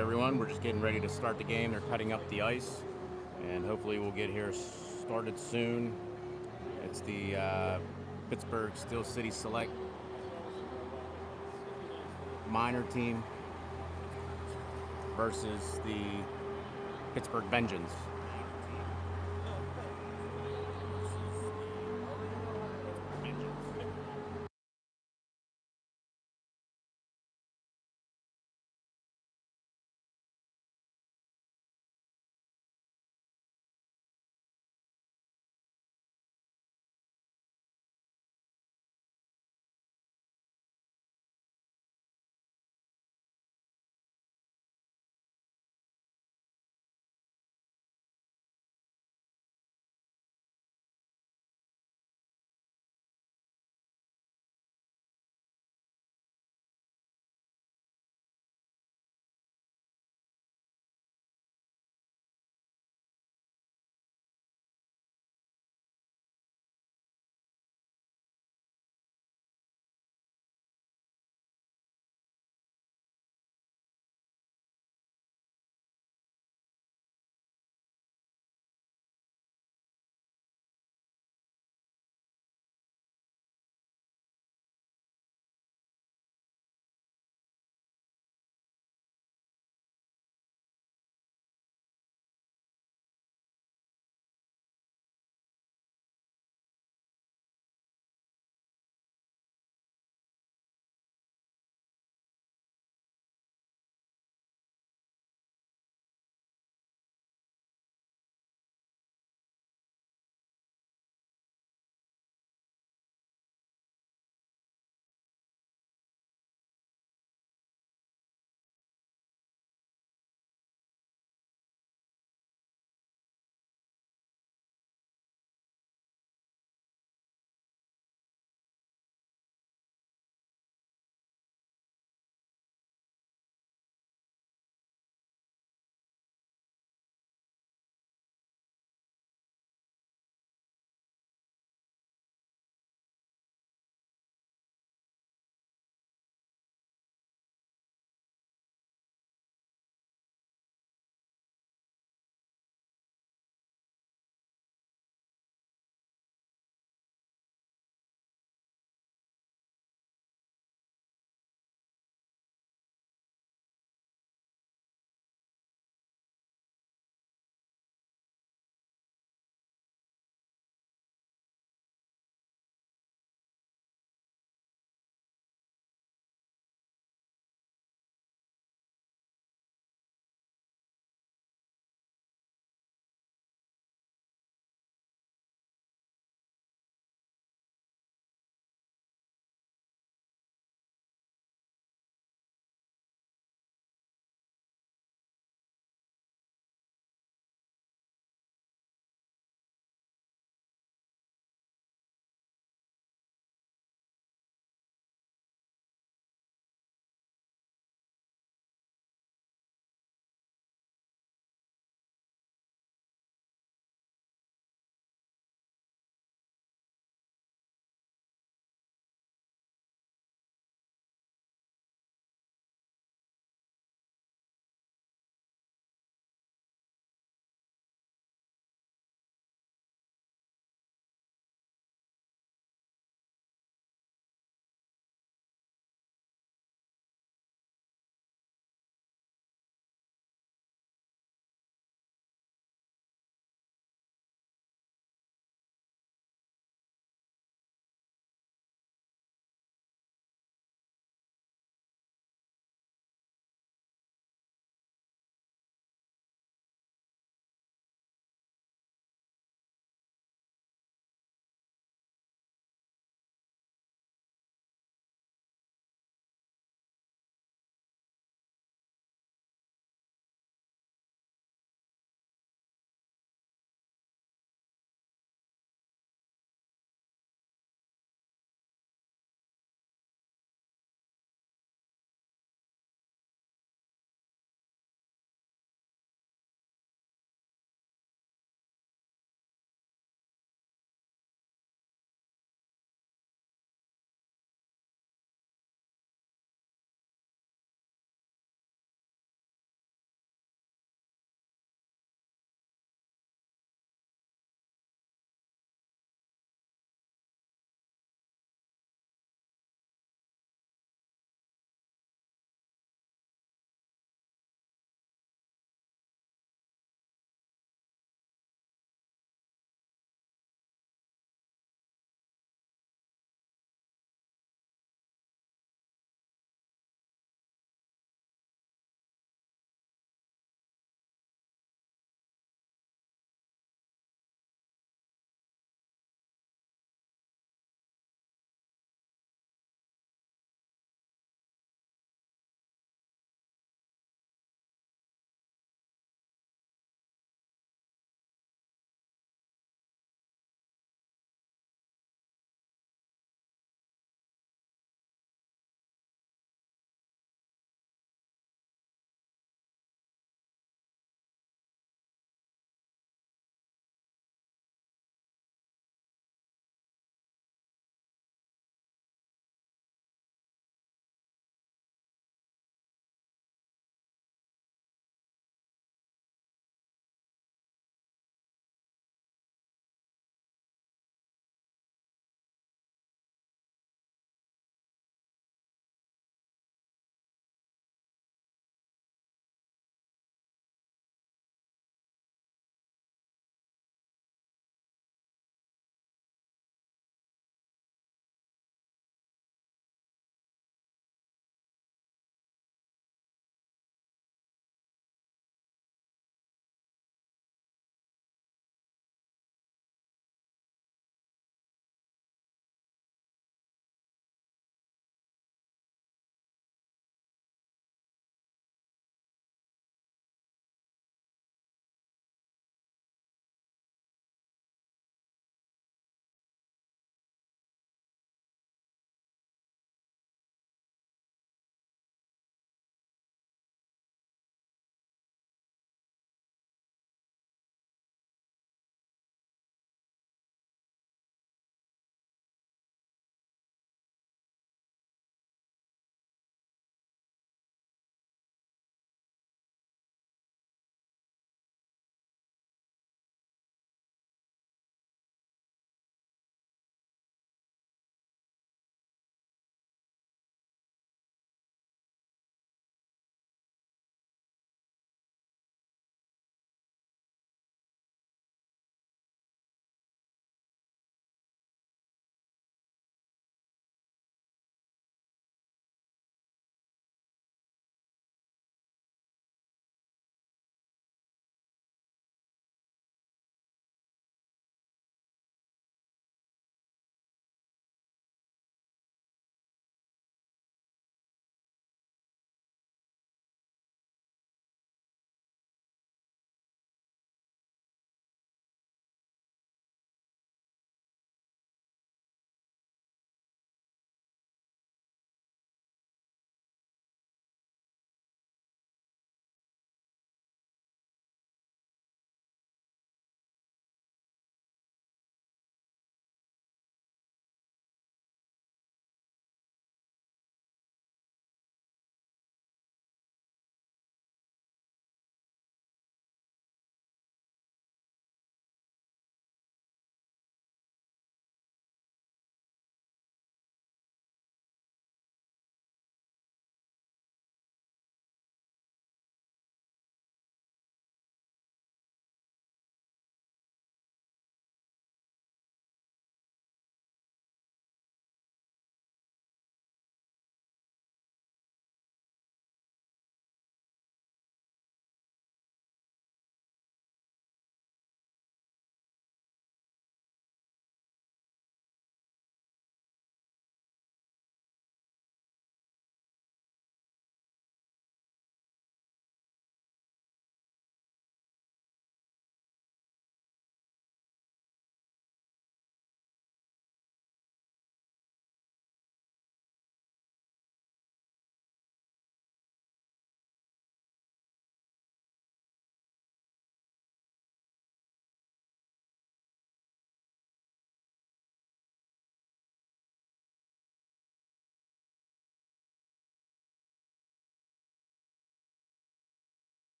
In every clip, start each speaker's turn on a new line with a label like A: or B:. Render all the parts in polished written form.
A: everyone. We're just getting ready to start the game. They're cutting up the ice, and hopefully we'll get here started soon. It's the Pittsburgh Steel City Select minor team versus the Pittsburgh Vengeance.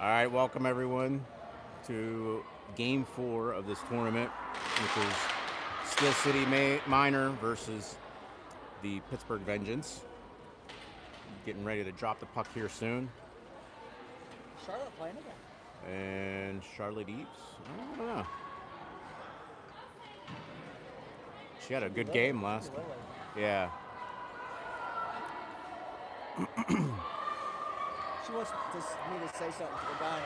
A: All right, welcome everyone to Game 4 of this tournament, which is Steel City Miner versus the Pittsburgh Vengeance. Getting ready to drop the puck here soon.
B: Charlotte playing again.
A: And Charlotte Eves, I don't know. She had a good game last game. Yeah.
B: She wants me to say something to the guy.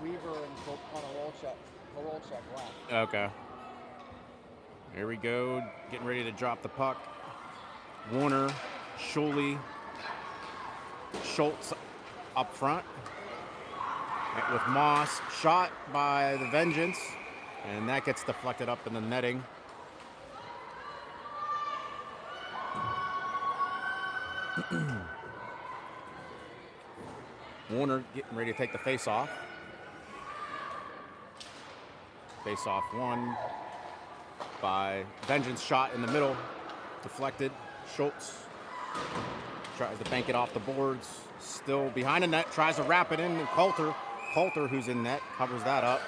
B: Weaver and Kowalczyk left.
A: Okay. Here we go, getting ready to drop the puck. Warner, Schuley, Schultz up front with Moss. Shot by the Vengeance, and that gets deflected up in the netting. Warner getting ready to take the face-off. Face-off won by Vengeance. Shot in the middle, deflected. Schultz tries to bank it off the boards. Still behind the net, tries to wrap it in. And Coulter, who's in net, covers that up.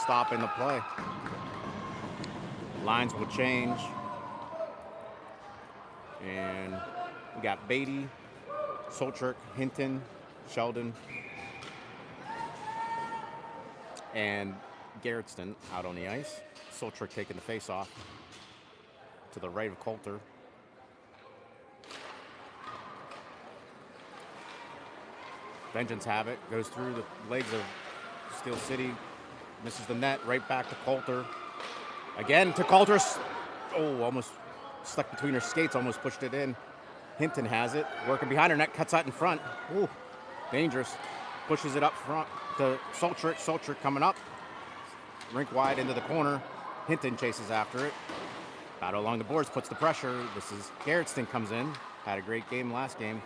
A: Stopping the play. Lines will change. And we got Beatty, Solchuk, Hinton, Sheldon, and Garretson out on the ice. Solchuk taking the face off to the right of Coulter. Vengeance have it, goes through the legs of Steel City, misses the net, right back to Coulter. Again to Coulter. Oh, almost stuck between her skates, almost pushed it in. Hinton has it, working behind her net, cuts out in front. Ooh, dangerous. Pushes it up front to Solchuk. Solchuk coming up, rink wide into the corner. Hinton chases after it. Battle along the boards, puts the pressure. This is Garretson comes in. Had a great game last game.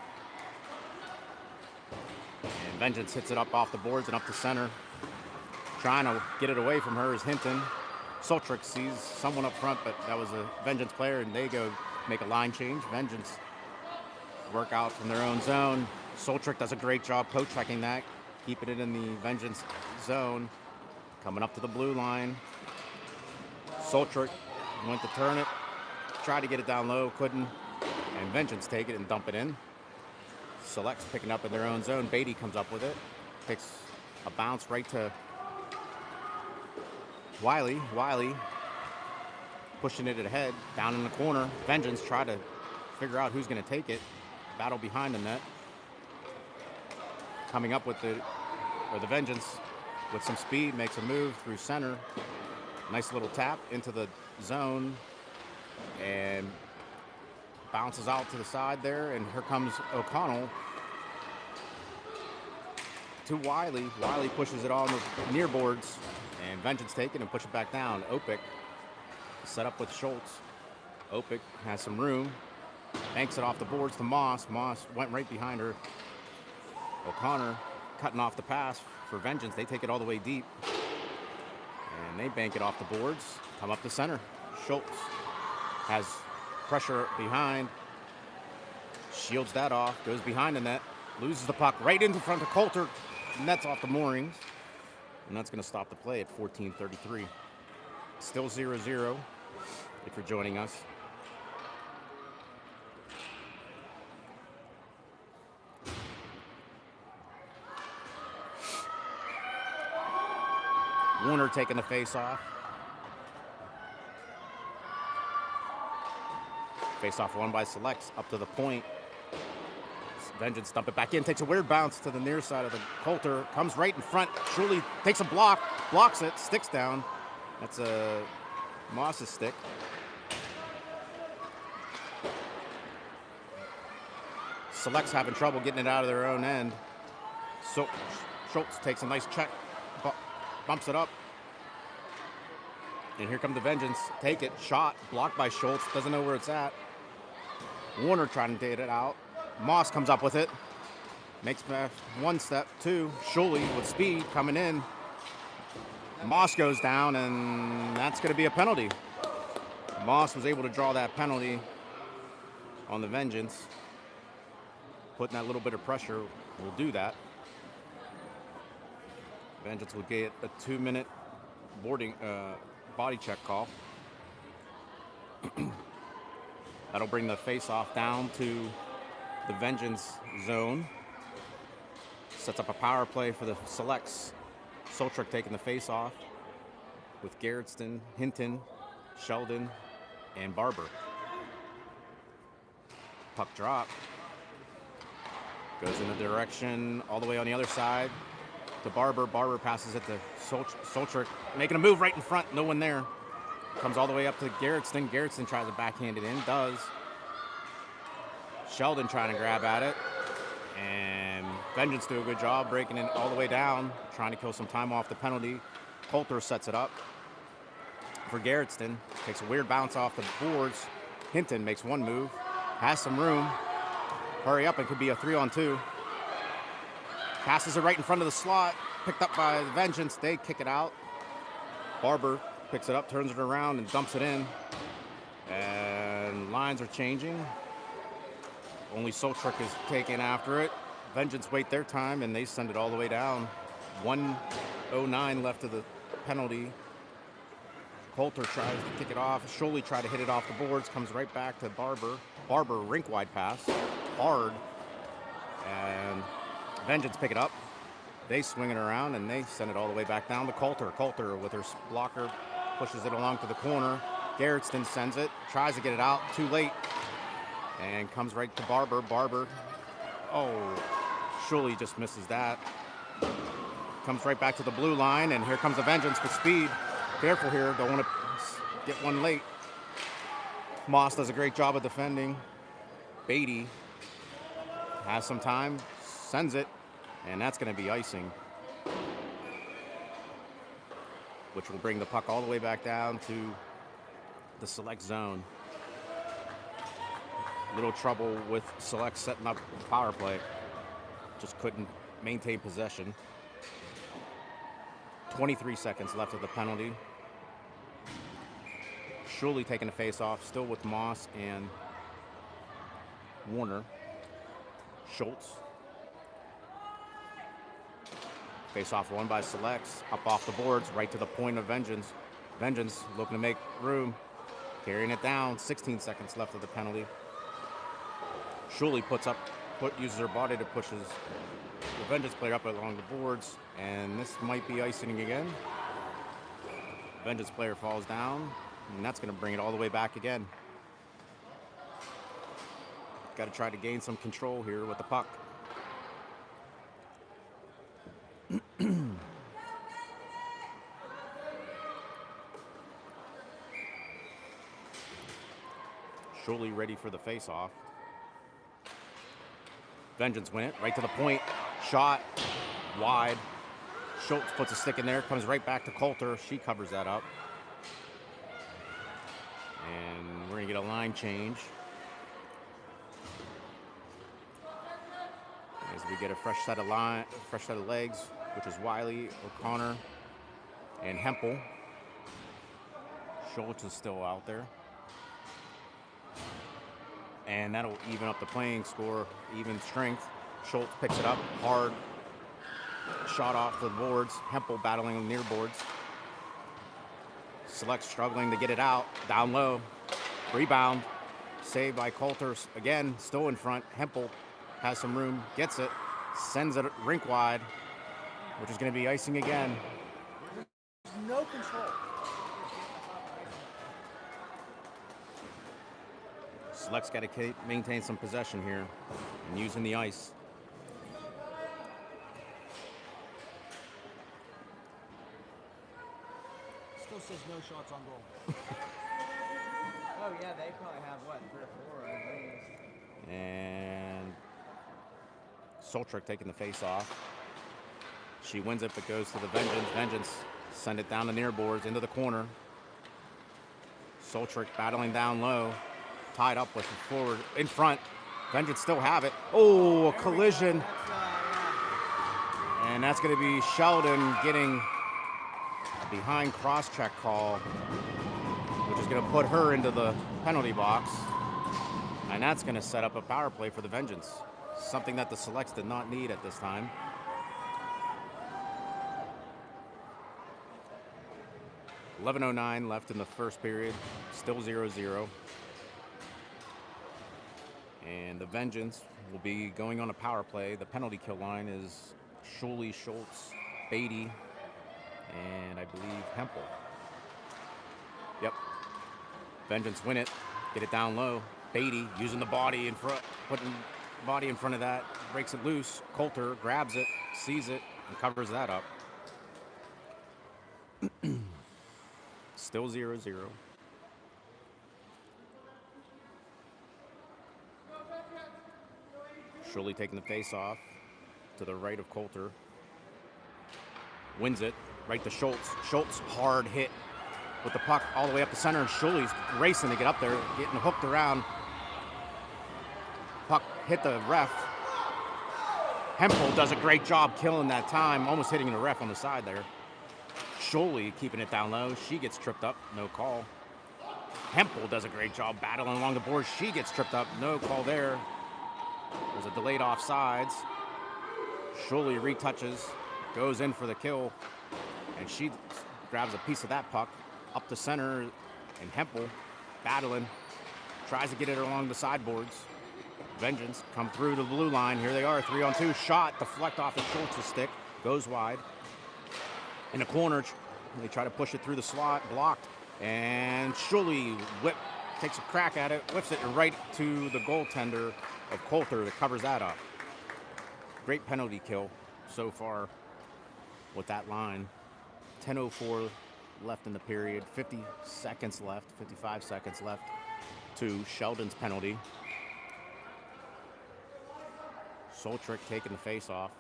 A: And Vengeance hits it up off the boards and up to center. Trying to get it away from her is Hinton. Solchuk sees someone up front, but that was a Vengeance player, and they go make a line change. Vengeance work out from their own zone. Solchuk does a great job poke-checking that, keeping it in the Vengeance zone. Coming up to the blue line. Solchuk went to turn it, tried to get it down low, couldn't, and Vengeance take it and dump it in. Selects picking up in their own zone. Beatty comes up with it, takes a bounce right to Wiley. Wiley pushing it ahead, down in the corner. Vengeance try to figure out who's going to take it. Battle behind the net. Coming up with the Vengeance with some speed, makes a move through center. Nice little tap into the zone and bounces out to the side there, and here comes O'Connell to Wiley. Wiley pushes it on the near boards, and Vengeance take it and push it back down. Opik set up with Schultz. Opik has some room, banks it off the boards to Moss. Moss went right behind her. O'Connor cutting off the pass for Vengeance. They take it all the way deep, and they bank it off the boards, come up the center. Schultz has pressure behind, shields that off, goes behind the net, loses the puck right into front of Coulter, nets off the moorings, and that's going to stop the play at 14:33. Still 0-0 if you're joining us. Warner taking the face off. Face off won by Selects up to the point. Vengeance dump it back in, takes a weird bounce to the near side of the Coulter, comes right in front, truly takes a block, blocks it, sticks down. That's a Moss's stick. Selects having trouble getting it out of their own end. So Schultz takes a nice check, bumps it up. And here comes the Vengeance. Take it, shot, blocked by Schultz, doesn't know where it's at. Warner trying to get it out. Moss comes up with it. Makes one step, two. Schuley with speed coming in. Moss goes down, and that's going to be a penalty. Moss was able to draw that penalty on the Vengeance. Putting that little bit of pressure will do that. Vengeance will get a 2-minute body check call. That'll bring the face-off down to the Vengeance zone. Sets up a power play for the Selects. Soltrick taking the face-off with Garretson, Hinton, Sheldon, and Barber. Puck drop. Goes in the direction all the way on the other side to Barber. Barber passes it to Soltrick, making a move right in front. No one there. Comes all the way up to Garretson. Garretson tries to backhand it in. Does. Sheldon trying to grab at it. And Vengeance do a good job breaking it all the way down, trying to kill some time off the penalty. Coulter sets it up for Garretson. Takes a weird bounce off the boards. Hinton makes one move. Has some room. Hurry up, it could be a 3-on-2. Passes it right in front of the slot. Picked up by the Vengeance. They kick it out. Barber picks it up, turns it around, and dumps it in. And lines are changing. Only Soltrick is taking after it. Vengeance wait their time, and they send it all the way down. 1:09 left of the penalty. Coulter tries to kick it off. Schuley tried to hit it off the boards. Comes right back to Barber. Barber, rink-wide pass. Hard. And Vengeance pick it up. They swing it around, and they send it all the way back down to Coulter. Coulter, with her blocker, pushes it along to the corner. Garretson sends it. Tries to get it out. Too late. And comes right to Barber. Barber. Oh, Schuley just misses that. Comes right back to the blue line, and here comes the Vengeance with speed. Careful here. Don't want to get one late. Moss does a great job of defending. Beatty has some time. Sends it. And that's going to be icing. Which will bring the puck all the way back down to the Select zone. Little trouble with Select setting up the power play. Just couldn't maintain possession. 23 seconds left of the penalty. Schuley taking the face-off, still with Moss and Warner. Schultz. Face-off won by Selects. Up off the boards, right to the point of Vengeance. Vengeance looking to make room. Carrying it down. 16 seconds left of the penalty. Schuley uses her body to push the Vengeance player up along the boards, and this might be icing again. Vengeance player falls down, and that's going to bring it all the way back again. Got to try to gain some control here with the puck. Schuley ready for the face-off. Vengeance win it, right to the point. Shot, wide. Schultz puts a stick in there, comes right back to Coulter. She covers that up. And we're gonna get a line change. As we get a fresh set of legs, which is Wiley, O'Connor, and Hempel. Schultz is still out there. And that'll even up the playing score, even strength. Schultz picks it up, hard. Shot off the boards. Hempel battling the near boards. Select struggling to get it out. Down low. Rebound. Saved by Coulter. Again, still in front. Hempel has some room. Gets it. Sends it rink wide, which is going to be icing again.
B: No control.
A: Select's got to maintain some possession here and using the ice.
B: Still says no shots on goal. Oh yeah, they probably have what, 3 or 4 at least.
A: And Soltrick taking the face off. She wins it, but goes to the Vengeance. Vengeance send it down the near boards into the corner. Soltrick battling down low. tied up with the forward in front. Vengeance still have it. Oh, a collision. And that's going to be Sheldon getting a behind cross-check call, which is going to put her into the penalty box. And that's going to set up a power play for the Vengeance, something that the Selects did not need at this time. $11:09 left in the first period, still 0-0. And the Vengeance will be going on a power play. The penalty kill line is Schuley, Schultz, Beatty, and I believe Hempel. Yep. Vengeance win it, get it down low. Beatty using the body in front, putting body in front of that, breaks it loose. Coulter grabs it, sees it, and covers that up. Still 0-0. Schuley taking the face off to the right of Coulter. Wins it right to Schultz. Schultz hard hit with the puck all the way up the center, and Schuley's racing to get up there, getting hooked around. Puck hit the ref. Hempel does a great job killing that time, almost hitting the ref on the side there. Schuley keeping it down low. She gets tripped up, no call. Hempel does a great job battling along the boards. She gets tripped up, no call there. There's a delayed offsides. Schuley retouches, goes in for the kill, and she grabs a piece of that puck up the center, and Hempel battling, tries to get it along the sideboards. Vengeance come through to the blue line. Here they are, 3-on-2. Shot, deflect off of Schultz's stick, goes wide. In the corner, they try to push it through the slot, blocked, and Schuley takes a crack at it, whips it right to the goaltender of Coulter that covers that up. Great penalty kill so far with that line. 10:04 left in the period, 50 seconds left, 55 seconds left to Sheldon's penalty. Soltrick taking the face off.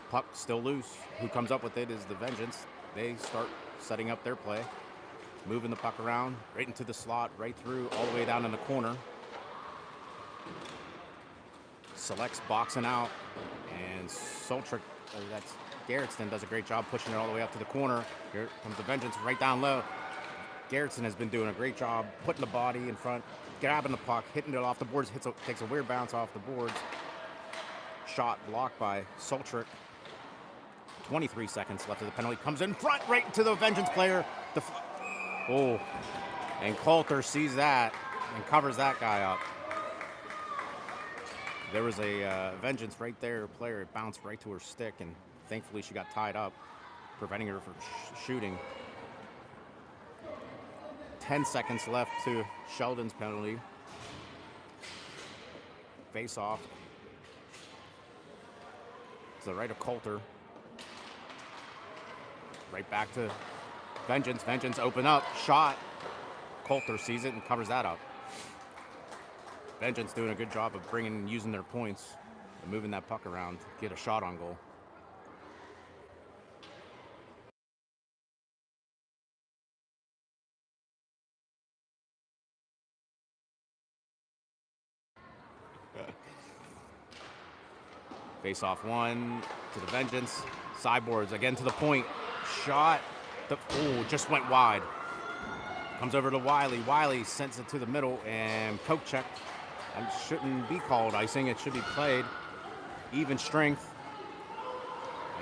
A: Puck still loose. Who comes up with it is the Vengeance. They start setting up their play. Moving the puck around, right into the slot, right through, all the way down in the corner. Selects boxing out, and Soltrick, that's Garretson, does a great job pushing it all the way up to the corner. Here comes the Vengeance right down low. Garretson has been doing a great job putting the body in front, grabbing the puck, hitting it off the boards, takes a weird bounce off the boards. Shot blocked by Soltrick. 23 seconds left of the penalty. Comes in front, right to the Vengeance player. Oh, and Coulter sees that and covers that guy up. There was a Vengeance right there player. It bounced right to her stick, and thankfully she got tied up, preventing her from shooting. 10 seconds left to Sheldon's penalty. Face off to the right of Coulter. Right back to Vengeance. Vengeance open up. Shot. Coulter sees it and covers that up. Vengeance doing a good job of using their points and moving that puck around to get a shot on goal. Face off one to the Vengeance. Sideboards again to the point. Shot. Just went wide. Comes over to Wiley. Wiley sends it to the middle, and poke check. And shouldn't be called icing. It should be played. Even strength.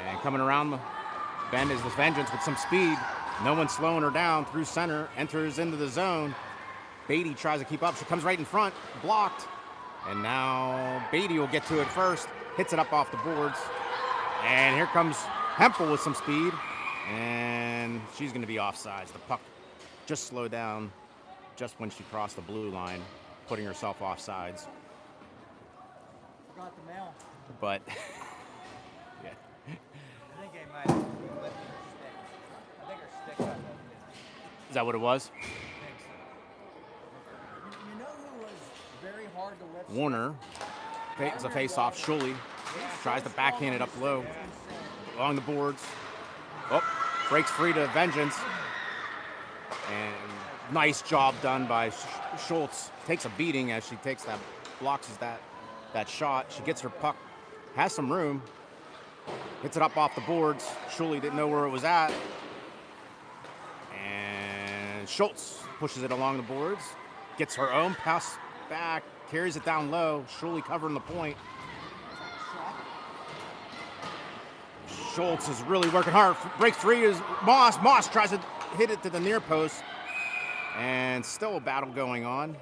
A: And coming around the bend is the Vengeance with some speed. No one slowing her down through center. Enters into the zone. Beatty tries to keep up. She comes right in front. Blocked. And now Beatty will get to it first. Hits it up off the boards. And here comes Hempel with some speed. And she's going to be offsides. The puck just slowed down just when she crossed the blue line, putting herself offsides.
B: Forgot the mail.
A: But, yeah.
B: I think they might have lifted her stick. I think her stick got lifted.
A: Is that what it was?
B: I think so. You know who was very hard to lift?
A: Warner takes a face-off. Schuley tries to backhand it up low along the boards. Oh, breaks free to Vengeance. And nice job done by Schultz. Takes a beating as she blocks that shot. She gets her puck, has some room, hits it up off the boards. Schultz didn't know where it was at. And Schultz pushes it along the boards, gets her own pass back, carries it down low. Schultz covering the point. Schultz is really working hard. Breaks free is Moss. Moss tries to hit it to the near post. And still a battle going on.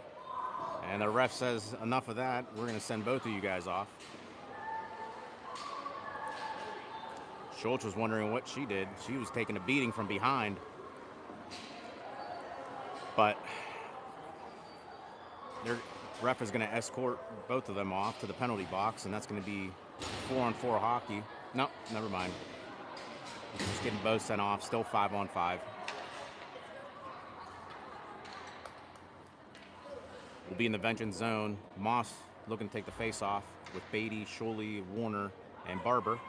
A: And the ref says, enough of that. We're going to send both of you guys off. Schultz was wondering what she did. She was taking a beating from behind. But their ref is going to escort both of them off to the penalty box, and that's going to be 4-on-4 hockey. Nope, never mind. Just getting both sent off, still 5-on-5. We'll be in the Vengeance zone. Moss looking to take the face off with Beatty, Schultz, Warner, and Barber.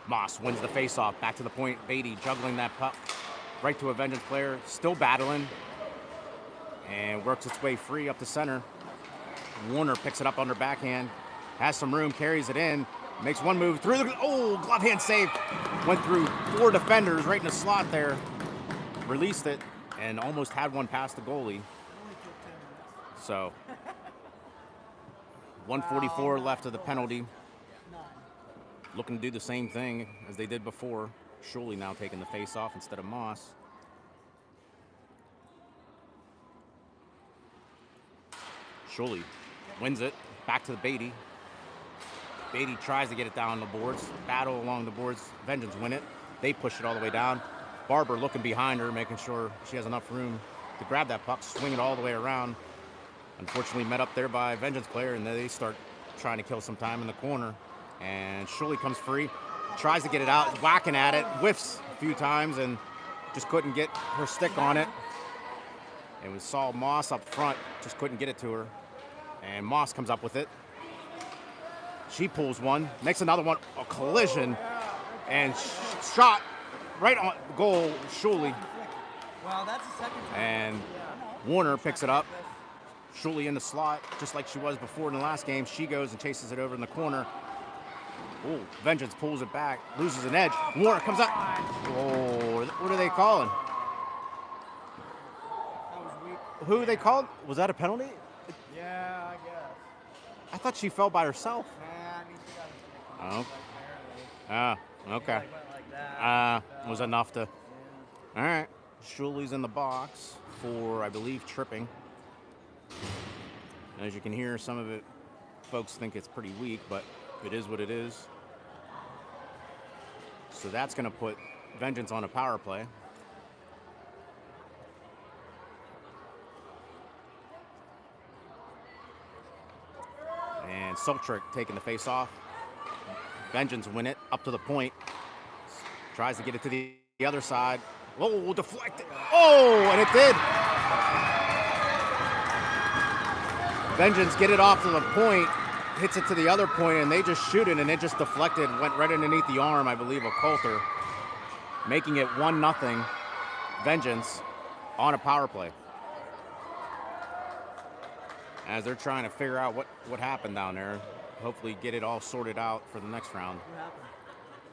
A: Moss wins the face-off, back to the point. Beatty juggling that puck right to a Vengeance player, still battling, and works its way free up the center. Warner picks it up on her backhand, has some room, carries it in, makes one move through the, glove hand save. Went through 4 defenders right in the slot there, released it, and almost had one past the goalie. So, 144 left of the penalty. Looking to do the same thing as they did before. Schultz now taking the face-off instead of Moss. Schultz wins it. Back to the Beatty. Beatty tries to get it down the boards. Battle along the boards. Vengeance win it. They push it all the way down. Barber looking behind her, making sure she has enough room to grab that puck, swing it all the way around. Unfortunately met up there by a Vengeance player, and then they start trying to kill some time in the corner. And Schultz comes free, tries to get it out, whacking at it, whiffs a few times, and just couldn't get her stick on it. And we saw Moss up front, just couldn't get it to her. And Moss comes up with it. She pulls one, makes another one, a collision, and shot right on goal, Schultz.
B: Well, that's the second time.
A: And Warner picks it up. Schultz in the slot, just like she was before in the last game. She goes and chases it over in the corner. Oh, Vengeance pulls it back, loses an edge. Warner comes up. Oh, what are they calling?
B: That was weak.
A: Who are they called? Was that a penalty?
B: Yeah, I guess.
A: I thought she fell by herself.
B: I mean, she got
A: Oh.
B: like, barely.
A: Okay.
B: Like, went like that.
A: Was enough to.
B: Yeah.
A: All right. Schultz in the box for, I believe, tripping. As you can hear, some of it, folks think it's pretty weak, but it is what it is. So that's going to put Vengeance on a power play. And Sultrick taking the face off. Vengeance win it up to the point. Tries to get it to the other side. Oh, deflected. Oh, and it did. Vengeance get it off to the point. Hits it to the other point, and they just shoot it, and it just deflected, went right underneath the arm, I believe, of Coulter, making it 1-0 Vengeance on a power play. As they're trying to figure out what happened down there, hopefully get it all sorted out for the next round.
B: What happened?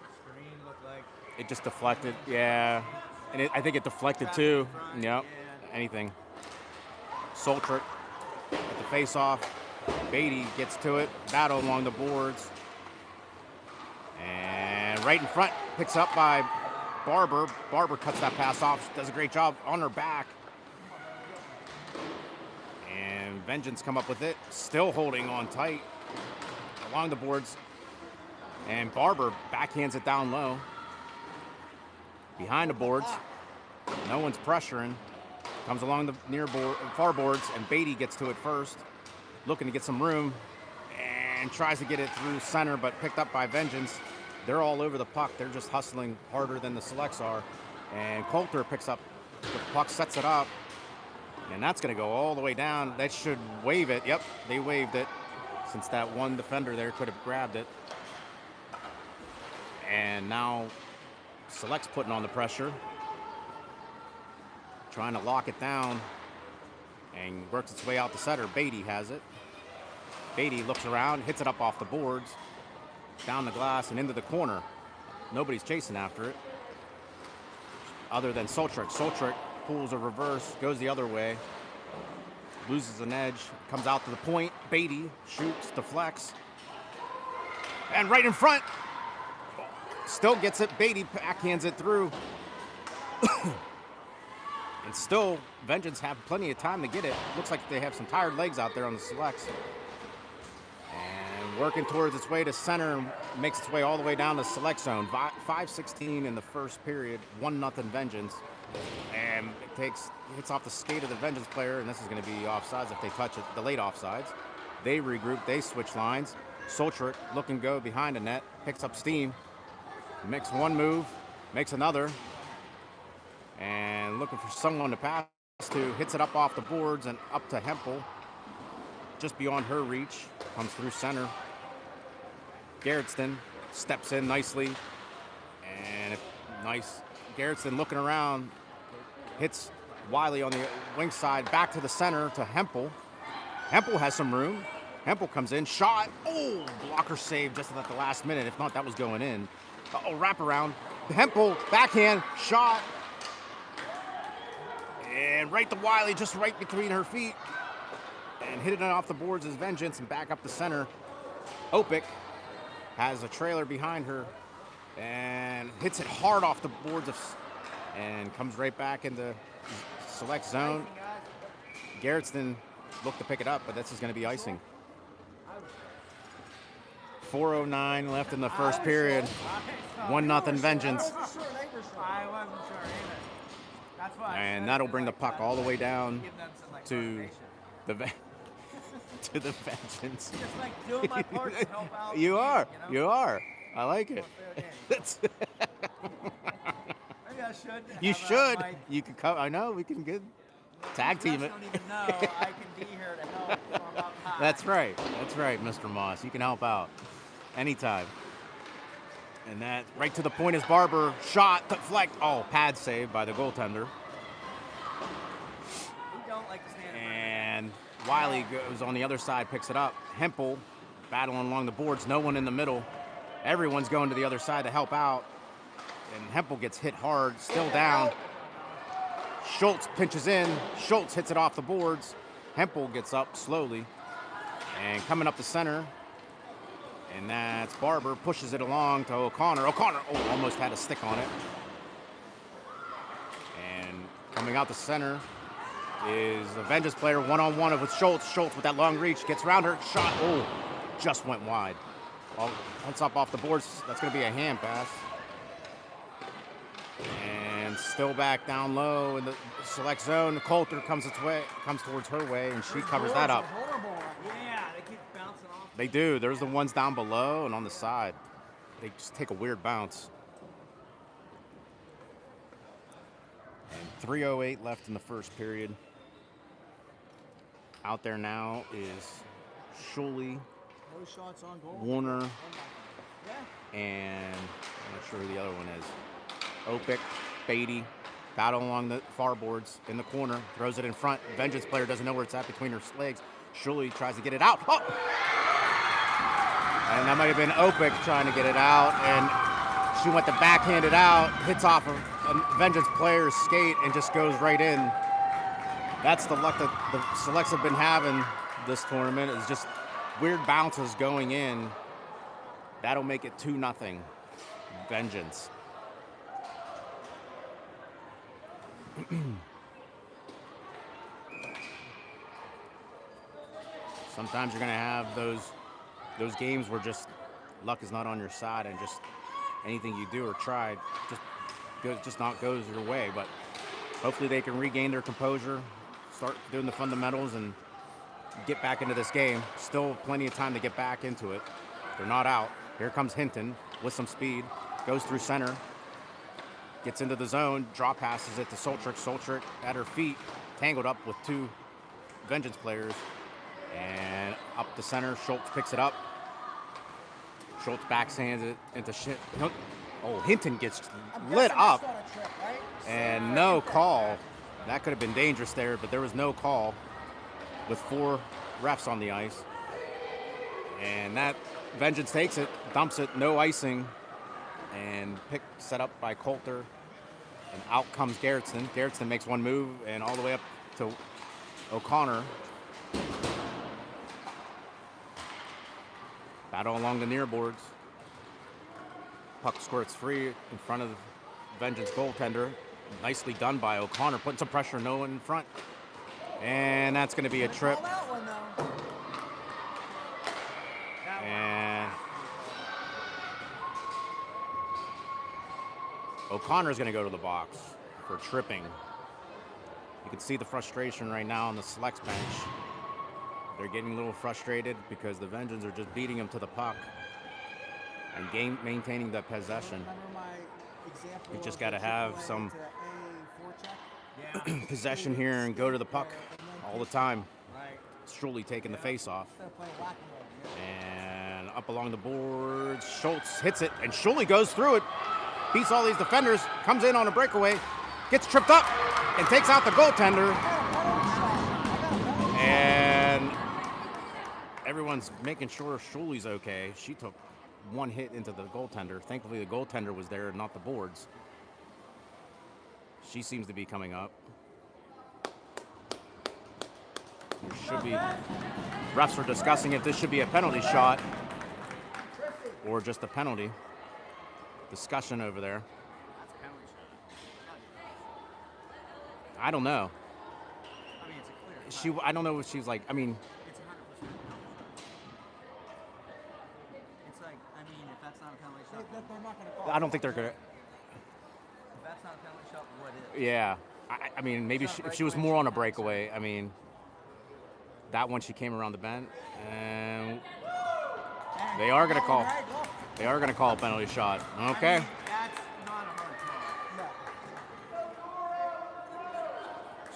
B: The screen looked like
A: It just deflected, yeah, and I think it deflected too. Yep,
B: yeah.
A: anything. Sultrick at the face-off. Beatty gets to it, battle along the boards. And right in front, picks up by Barber. Barber cuts that pass off, does a great job on her back. And Vengeance come up with it, still holding on tight along the boards. And Barber backhands it down low. Behind the boards, no one's pressuring. Comes along the far boards, and Beatty gets to it first. Looking to get some room and tries to get it through center, but picked up by Vengeance. They're all over the puck. They're just hustling harder than the Selects are. And Coulter picks up the puck, sets it up, and that's going to go all the way down. That should wave it. Yep, they waved it, since that one defender there could have grabbed it. And now Select's putting on the pressure, trying to lock it down, and works its way out the center. Beatty has it. Beatty looks around, hits it up off the boards, down the glass and into the corner. Nobody's chasing after it, other than Soltrick. Soltrick pulls a reverse, goes the other way, loses an edge, comes out to the point. Beatty shoots, deflects, and right in front, still gets it. Beatty backhands it through. And still, Vengeance have plenty of time to get it. Looks like they have some tired legs out there on the Selects. And working towards its way to center, and makes its way all the way down to Select zone. 5:16 in the first period, 1-0 Vengeance. And it hits off the skate of the Vengeance player, and this is going to be offsides if they touch it, the late offsides. They regroup, they switch lines. Soltrick looking go behind the net, picks up steam, makes one move, makes another, and looking for someone to pass to, hits it up off the boards and up to Hempel, just beyond her reach, comes through center. Gerritston steps in nicely, and nice. Gerritston looking around, hits Wiley on the wing side, back to the center to Hempel. Hempel has some room. Hempel comes in, shot. Oh, blocker save just at the last minute. If not, that was going in. Uh-oh, wraparound. Hempel, backhand, shot. And right to Wiley, just right between her feet. And hit it off the boards as Vengeance and back up the center. Opic has a trailer behind her and hits it hard off the boards and comes right back into Select zone. Gerritston looked to pick it up, but this is going to be icing. 4:09 left in the first period. 1-0 Vengeance.
B: I wasn't sure either. That's why.
A: And that'll bring the puck all the way down to the to the Vengeance.
B: Just like doing my part to help out.
A: You are.
B: You know?
A: You are. I like it.
B: Maybe I should.
A: You should. You could come. I know. We can get tag team it.
B: Don't even know I can be here to help from up high.
A: That's right. That's right, Mr. Moss. You can help out anytime. And that right to the point is Barber. Shot, deflect. Oh, pad save by the goaltender.
B: We don't like to stand in front of
A: And Wiley goes on the other side, picks it up. Hempel battling along the boards. No one in the middle. Everyone's going to the other side to help out. And Hempel gets hit hard, still down. Schultz pinches in. Schultz hits it off the boards. Hempel gets up slowly. And coming up the center. And that's Barber, pushes it along to O'Connor. O'Connor, almost had a stick on it. And coming out the center is the Vengeance player, one-on-one with Schultz. Schultz with that long reach, gets around her, shot, just went wide. Hits up off the boards, that's gonna be a hand pass. And still back down low in the Select zone. Coulter comes towards her way, and she covers that up.
B: Yeah, they keep bouncing off.
A: They do. There's the ones down below and on the side. They just take a weird bounce. And 3:08 left in the first period. Out there now is Schuley,
B: No shots on goal.
A: Warner,
B: Yeah.
A: and I'm not sure who the other one is. Opic, Beatty, battle along the far boards in the corner, throws it in front. Vengeance player doesn't know where it's at between her legs. Schuley tries to get it out. Oh! And that might have been Opic trying to get it out, and she went to backhand it out, hits off a Vengeance player's skate, and just goes right in. That's the luck that the Selects have been having this tournament, is just weird bounces going in. That'll make it 2-0 Vengeance. Sometimes you're going to have those games where just luck is not on your side, and just anything you do or try just not goes your way. But hopefully they can regain their composure, start doing the fundamentals, and get back into this game. Still plenty of time to get back into it. They're not out. Here comes Hinton with some speed. Goes through center. gets into the zone, drop passes it to Soltrick. Soltrick at her feet, tangled up with 2 Vengeance players. And up the center, Schultz picks it up. Schultz backhands it into Oh, Hinton gets lit up. And no call. That could have been dangerous there, but there was no call with 4 refs on the ice. And that Vengeance takes it, dumps it, no icing. And pick set up by Coulter. And out comes Gerritsen. Gerritsen makes one move and all the way up to O'Connor. Battle along the near boards. Puck squirts free in front of Vengeance goaltender. Nicely done by O'Connor, putting some pressure, no one in front. And that's going to be a trip. And O'Connor's going to go to the box for tripping. You can see the frustration right now on the selects bench. They're getting a little frustrated because the Vengeance are just beating them to the puck and maintaining the possession. You just got to have some possession here and go to the puck all the time. Schultz taking the face off. And up along the boards, Schultz hits it, and Schultz goes through it, beats all these defenders, comes in on a breakaway, gets tripped up, and takes out the goaltender. And everyone's making sure Schultz okay. She took one hit into the goaltender. Thankfully, the goaltender was there, not the boards. She seems to be coming up. There should be. Refs are discussing if this should be a penalty shot or just a penalty. Discussion over there. I don't know.
B: I mean, it's a clear.
A: I don't know what she's like. I mean,
B: It's 100%. It's like, I mean, if that's not a penalty shot, they're not going to call.
A: I don't think they're gonna.
B: If that's not a penalty shot, what is?
A: Yeah, I mean, maybe if she was more on a breakaway. I mean, that one she came around the bend, and they are gonna call. They are gonna call a penalty shot. Okay.
B: I mean, that's not a hard call.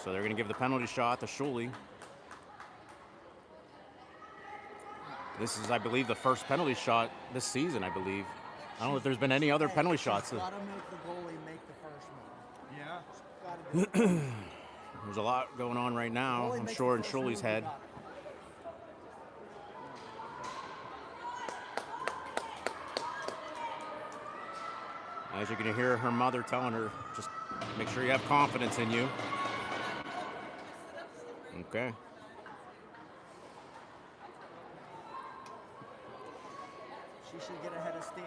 A: So they're going to give the penalty shot to Schultz. This is, I believe, the first penalty shot this season, I believe. I don't know if there's been any other penalty shots.
C: Got to make the goalie make the first move.
B: Yeah.
C: Got to do it.
A: There's a lot going on right now,
C: Goalie
A: I'm
C: makes
A: sure,
C: the
A: in
C: first
A: Schultz's
C: move,
A: head.
C: you got it.
A: As you're going to hear her mother telling her, just make sure you have confidence in you. Okay.
C: She should get ahead of steam.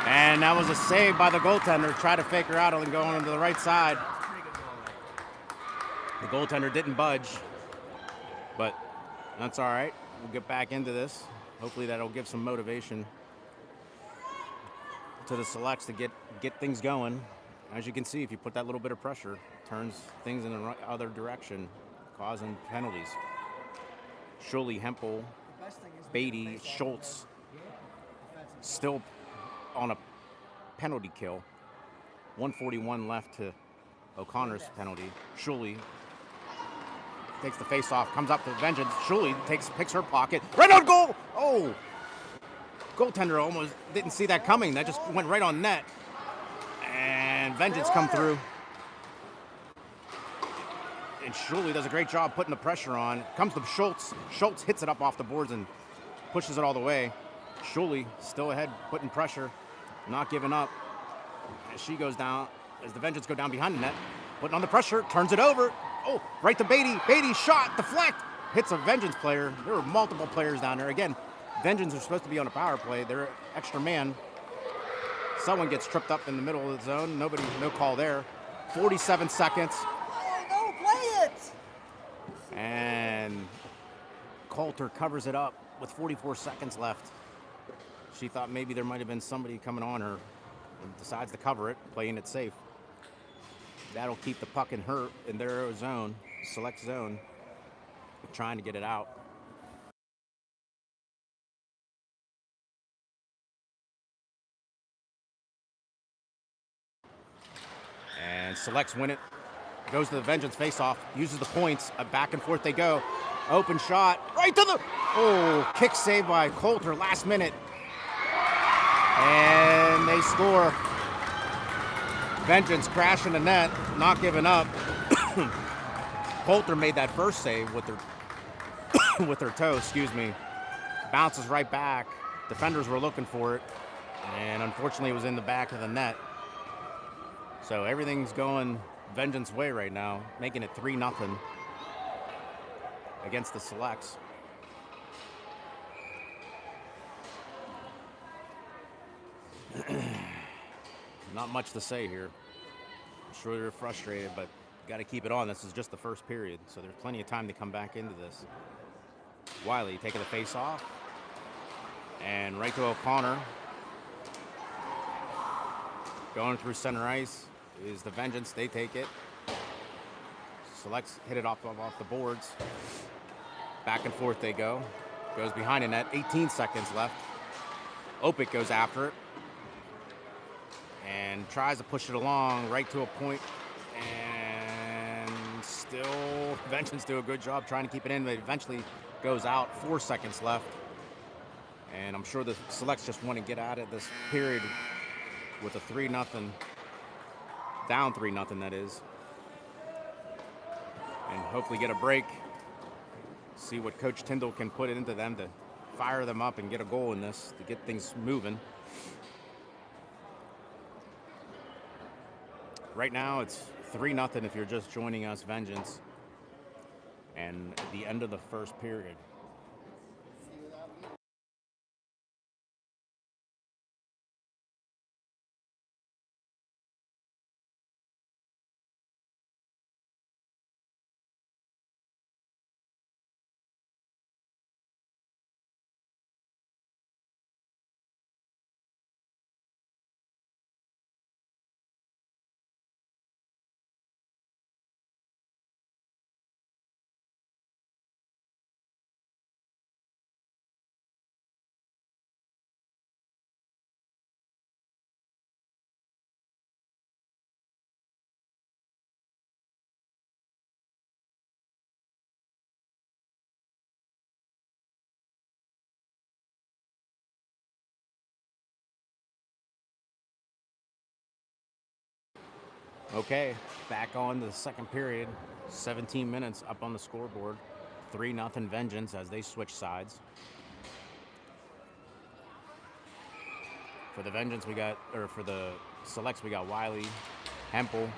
A: And that was a save by the goaltender. Try to fake her out and go on to the right side. The goaltender didn't budge, but that's all right. We'll get back into this. Hopefully that'll give some motivation to the selects to get things going. As you can see, if you put that little bit of pressure, it turns things in the other direction, causing penalties. Schultz, Hempel, Beatty, Schultz, still on a penalty kill. 1:41 left to O'Connor's penalty. Schultz takes the face off, comes up to Vengeance. Schultz picks her pocket. Right on goal! Oh! Goaltender almost didn't see that coming. That just went right on net. And Vengeance come through. And Schultz does a great job putting the pressure on. Comes to Schultz. Schultz hits it up off the boards and pushes it all the way. Schultz still ahead, putting pressure, not giving up. As she goes down, as the Vengeance go down behind the net, putting on the pressure, turns it over. Oh, right to Beatty. Beatty shot, deflect, hits a Vengeance player. There were multiple players down there. Again, Vengeance are supposed to be on a power play. They're extra man. Someone gets tripped up in the middle of the zone. No call there. 47 seconds.
C: No, play it!
A: And Coulter covers it up with 44 seconds left. She thought maybe there might have been somebody coming on her and decides to cover it, playing it safe. That'll keep the puck in their zone, select zone, trying to get it out. And selects win it. Goes to the Vengeance face-off, uses the points, back and forth they go. Open shot, right to the, kick save by Coulter last minute. And they score. Vengeance crashing the net, not giving up. Coulter made that first save with her toe, Bounces right back. Defenders were looking for it, and unfortunately it was in the back of the net. So everything's going Vengeance way right now, making it 3-0 against the Selects. Not much to say here. I'm sure you're frustrated, but got to keep it on. This is just the first period, so there's plenty of time to come back into this. Wiley taking the face off, and right to O'Connor. Going through center ice is the Vengeance. They take it. Selects hit it off the boards. Back and forth they go. Goes behind the net. 18 seconds left. Opic goes after it and tries to push it along right to a point. And still, Vengeance do a good job trying to keep it in. But eventually goes out. 4 seconds left. And I'm sure the Selects just want to get out of this period with a 3-0, down 3-0 that is, and hopefully get a break. See what Coach Tyndall can put it into them to fire them up and get a goal in this to get things moving. Right now it's 3-0 if you're just joining us, Vengeance, and the end of the first period. Okay, back on to the second period. 17 minutes up on the scoreboard. 3-0 Vengeance as they switch sides. For the Vengeance for the Selects we got Wiley, Hempel,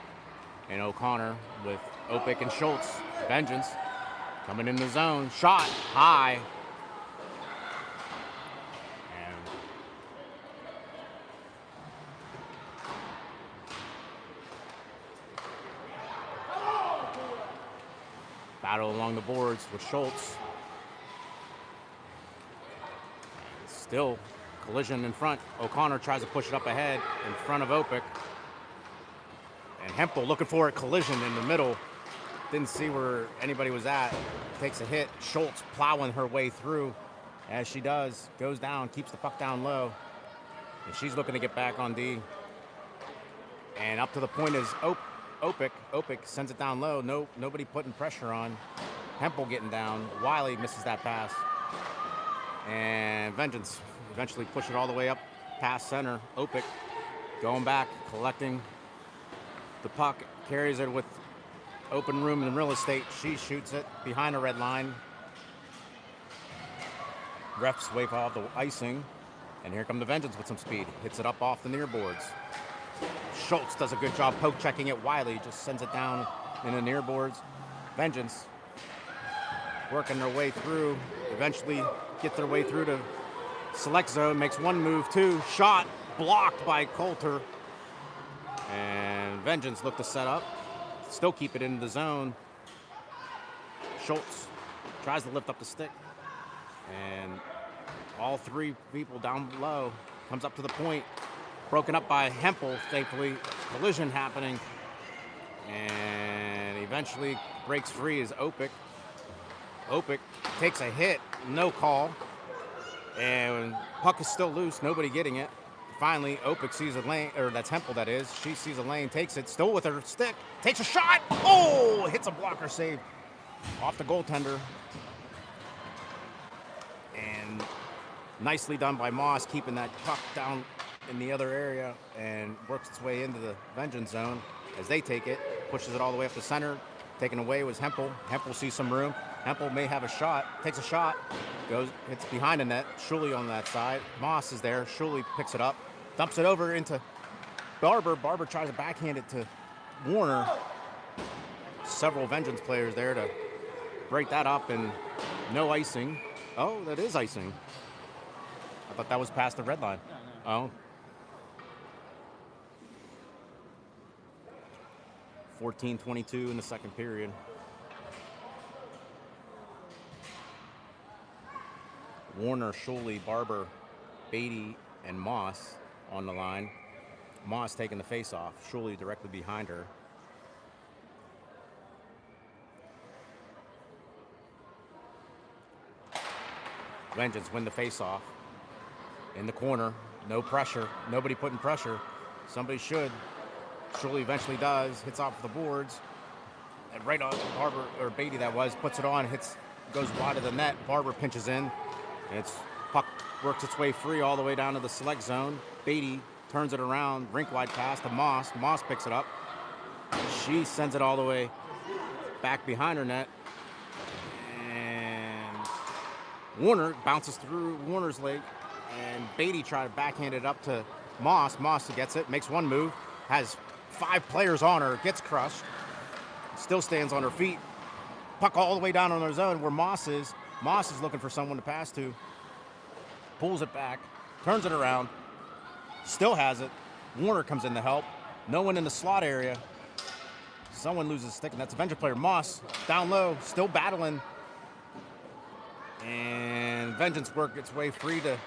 A: and O'Connor with Opic and Schultz. Vengeance coming in the zone. Shot high. Battle along the boards with Schultz. Still collision in front. O'Connor tries to push it up ahead in front of Opic. And Hempel looking for a collision in the middle. Didn't see where anybody was at. Takes a hit. Schultz plowing her way through as she does. Goes down, keeps the puck down low. And she's looking to get back on D. And up to the point is Opic sends it down low. Nobody putting pressure on. Hempel getting down. Wiley misses that pass. And Vengeance eventually push it all the way up past center. Opic going back, collecting the puck, carries it with open room and real estate. She shoots it behind the red line. Refs wave off the icing. And here come the Vengeance with some speed. Hits it up off the near boards. Schultz does a good job poke checking it. Wiley just sends it down in the near boards. Vengeance working their way through. Eventually get their way through to select zone. Makes one move, two. Shot blocked by Coulter. And Vengeance look to set up. Still keep it in the zone. Schultz tries to lift up the stick. And all three people down below. Comes up to the point. Broken up by Hempel, thankfully. Collision happening. And eventually breaks free is Opic. Opic takes a hit, no call. And puck is still loose, nobody getting it. Finally, Opic sees a lane, or that's Hempel that is. She sees a lane, takes it, still with her stick, takes a shot. Oh, hits a blocker save off the goaltender. And nicely done by Moss, keeping that puck down in the other area and works its way into the Vengeance zone as they take it, pushes it all the way up the center. Taken away was Hempel. Hempel sees some room. Hempel may have a shot, takes a shot, goes, hits behind the net, Shuley on that side. Moss is there, Shuley picks it up, dumps it over into Barber. Barber tries to backhand it to Warner. Several Vengeance players there to break that up, and no icing. Oh, that is icing. I thought that was past the red line. Oh. 14:22 in the second period. Warner, Shuley, Barber, Beatty, and Moss on the line. Moss taking the face-off. Shuley directly behind her. Vengeance win the face-off. In the corner, no pressure. Nobody putting pressure. Somebody should. Shuley eventually does. Hits off the boards. And right on Barber, or Beatty that was, puts it on, hits, goes wide of the net. Barber pinches in. And it's puck works its way free all the way down to the select zone. Beatty turns it around, rink wide pass to Moss. Moss picks it up. She sends it all the way back behind her net. And Warner bounces through Warner's leg. And Beatty tried to backhand it up to Moss. Moss gets it, makes one move, has 5 players on her, gets crushed, still stands on her feet. Puck all the way down on their zone where Moss is. Moss is looking for someone to pass to. Pulls it back, turns it around, still has it. Warner comes in to help. No one in the slot area. Someone loses a stick, and that's a Vengeance player. Moss, down low, still battling. And Vengeance work its way free to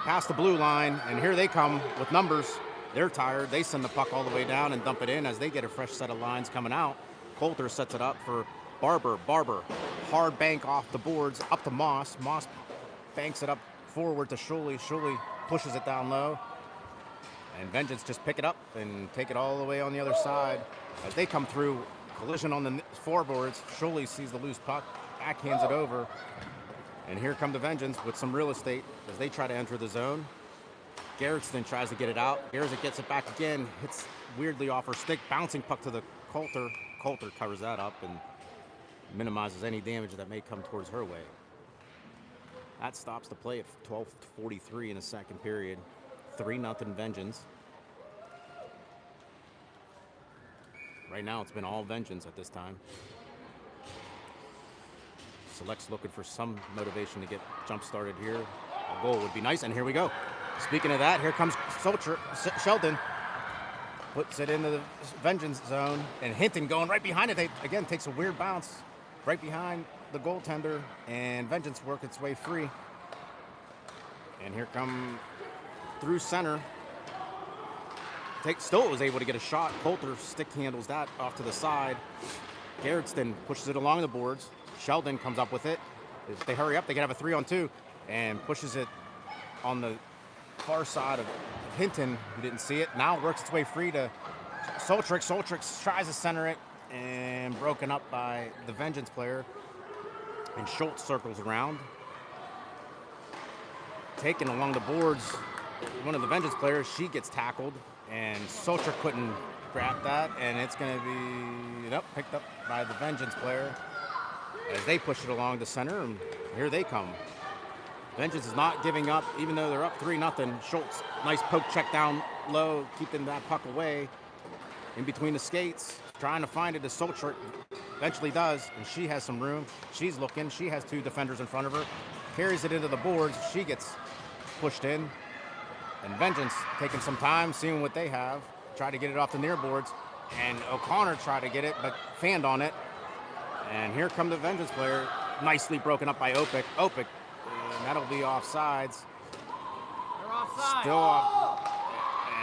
A: pass the blue line. And here they come with numbers. They're tired. They send the puck all the way down and dump it in as they get a fresh set of lines coming out. Coulter sets it up for Barber. Barber, hard bank off the boards, up to Moss. Moss banks it up forward to Shuley. Shuley pushes it down low. And Vengeance just pick it up and take it all the way on the other side. As they come through, collision on the floorboards. Shuley sees the loose puck, backhands it over. And here come the Vengeance with some real estate as they try to enter the zone. Garretson tries to get it out. Garretson gets it back again, hits weirdly off her stick, bouncing puck to the Coulter. Coulter covers that up and minimizes any damage that may come towards her way. That stops the play at 12:43 in the second period. 3-0 Vengeance. Right now, it's been all Vengeance at this time. Select's looking for some motivation to get jump-started here. A goal would be nice, and here we go. Speaking of that, here comes Sheldon. Puts it into the Vengeance zone, and Hinton going right behind it. Again, takes a weird bounce right behind the goaltender, and Vengeance work its way free. And here come through center. Still was able to get a shot. Coulter stick handles that off to the side. Garretson pushes it along the boards. Sheldon comes up with it. If they hurry up, they can have a 3-on-2, and pushes it on the far side of Hinton, who didn't see it. Now works its way free to Soltrick. Soltrick tries to center it, and broken up by the Vengeance player. And Schultz circles around. Taken along the boards, one of the Vengeance players, she gets tackled, and Soltrick couldn't grab that, and it's going to be picked up by the Vengeance player as they push it along the center, and here they come. Vengeance is not giving up, even though they're up 3-0. Schultz, nice poke check down low, keeping that puck away in between the skates, trying to find it as Soltrick eventually does, and she has some room. She's looking. She has 2 defenders in front of her. Carries it into the boards. She gets pushed in. And Vengeance taking some time, seeing what they have. Try to get it off the near boards. And O'Connor tried to get it, but fanned on it. And here come the Vengeance player. Nicely broken up by Opic. Opic, and that'll be offsides.
B: They're offside.
A: Still off.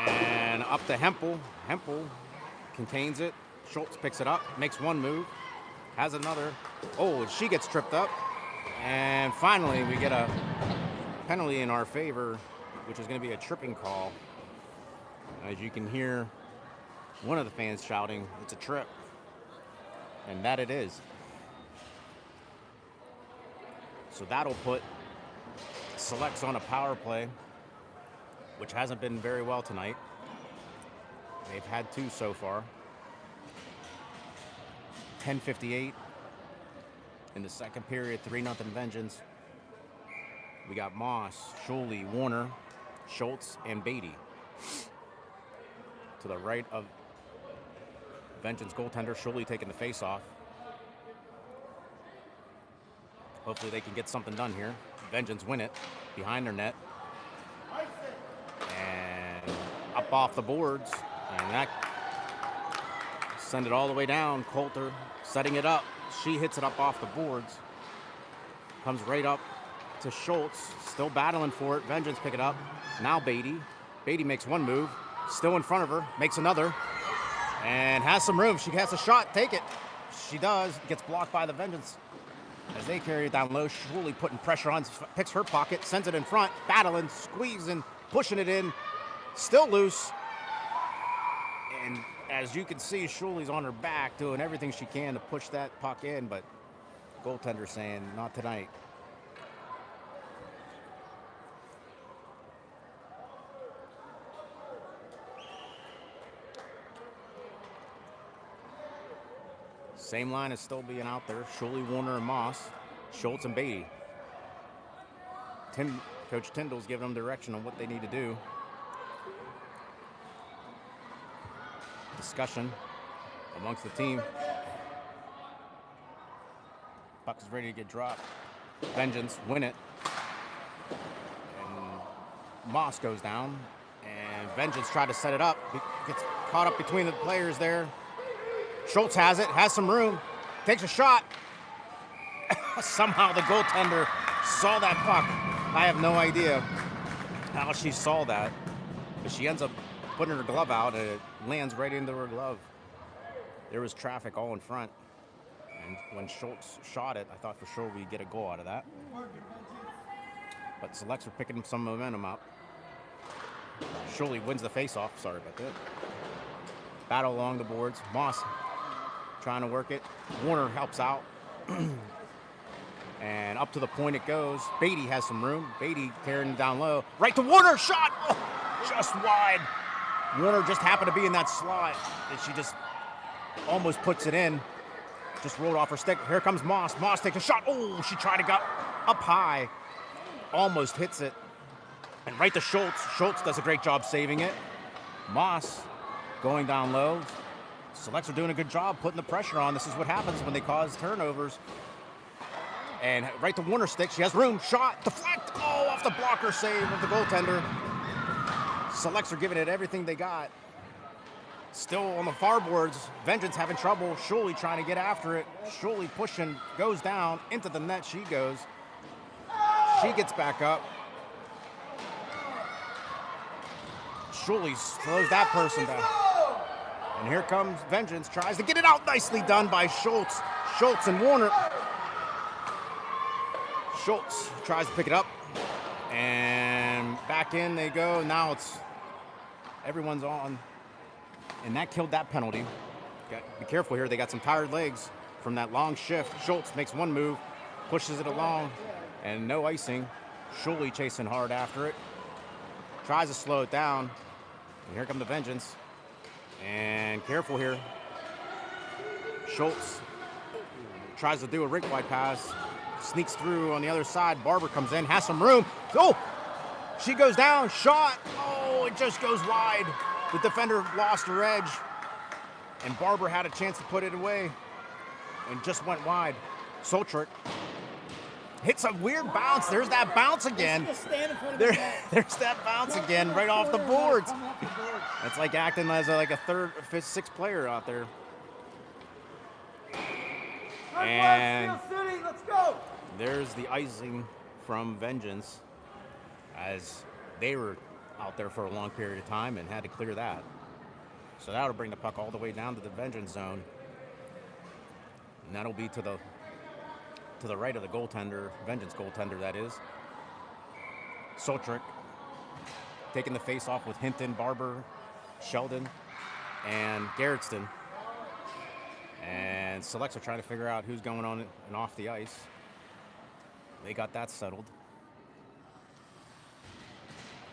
A: And up to Hempel. Hempel contains it. Schultz picks it up, makes one move, has another. Oh, and she gets tripped up. And finally, we get a penalty in our favor, which is going to be a tripping call. As you can hear one of the fans shouting, it's a trip. And that it is. So that'll put Selects on a power play, which hasn't been very well tonight. They've had 2 so far. 10:58 in the second period, 3-0 Vengeance. We got Moss, Schuley, Warner, Schultz, and Beatty. To the right of Vengeance goaltender, Schuley taking the face-off. Hopefully they can get something done here. Vengeance win it behind their net. And up off the boards. And that send it all the way down. Coulter setting it up. She hits it up off the boards. Comes right up to Schultz. Still battling for it. Vengeance pick it up. Now Beatty. Beatty makes one move. Still in front of her. Makes another. And has some room. She has a shot. Take it. She does. Gets blocked by the Vengeance. As they carry it down low, Schuley putting pressure on. Picks her pocket. Sends it in front. Battling. Squeezing. Pushing it in. Still loose. And as you can see, Schuley's on her back doing everything she can to push that puck in, but goaltender saying, not tonight. Same line is still being out there. Schuley, Warner, and Moss. Schultz and Beatty. Coach Tyndall's giving them direction on what they need to do. Discussion amongst the team. Puck is ready to get dropped. Vengeance win it. And Moss goes down. And Vengeance tried to set it up. Gets caught up between the players there. Schultz has it, has some room, takes a shot. Somehow the goaltender saw that puck. I have no idea how she saw that. But she ends up putting her glove out and it lands right into her glove. There was traffic all in front. And when Schultz shot it, I thought for sure we'd get a goal out of that. But Selects are picking some momentum up. Schuley wins the face-off. Sorry about that. Battle along the boards. Moss trying to work it. Warner helps out. And up to the point it goes. Beatty has some room. Beatty carrying it down low. Right to Warner. Shot! Oh, just wide. Warner just happened to be in that slot. And she just almost puts it in. Just rolled off her stick. Here comes Moss. Moss takes a shot. Oh, she tried to go up high. Almost hits it. And right to Schultz. Schultz does a great job saving it. Moss going down low. Selects are doing a good job putting the pressure on. This is what happens when they cause turnovers. And right to Warner's stick. She has room. Shot. Deflect. Oh, off the blocker save of the goaltender. Selects are giving it everything they got. Still on the far boards. Vengeance having trouble. Schuley trying to get after it. Schuley pushing. Goes down. Into the net she goes. She gets back up. Schuley slows that person down. And here comes Vengeance, tries to get it out. Nicely done by Schultz. Schultz and Warner. Schultz tries to pick it up. And back in they go. Now it's everyone's on. And that killed that penalty. Be careful here. They got some tired legs from that long shift. Schultz makes one move, pushes it along, and no icing. Schuley chasing hard after it. Tries to slow it down. And here come the Vengeance. And careful here. Schultz tries to do a rink-wide pass. Sneaks through on the other side. Barber comes in, has some room. Oh! She goes down, shot. Oh, it just goes wide. The defender lost her edge. And Barber had a chance to put it away. And just went wide. Soltrick hits a weird bounce. There's that bounce again. There's that bounce again right off the boards. It's like acting as like a third, fifth, sixth player out there. And
C: Let's go.
A: there's the icing from Vengeance as they were out there for a long period of time and had to clear that. So that'll bring the puck all the way down to the Vengeance zone. And that'll be to the right of the goaltender, Vengeance goaltender, that is. Soltrick taking the face-off with Hinton, Barber, Sheldon, and Garretson. And Selects are trying to figure out who's going on and off the ice. They got that settled.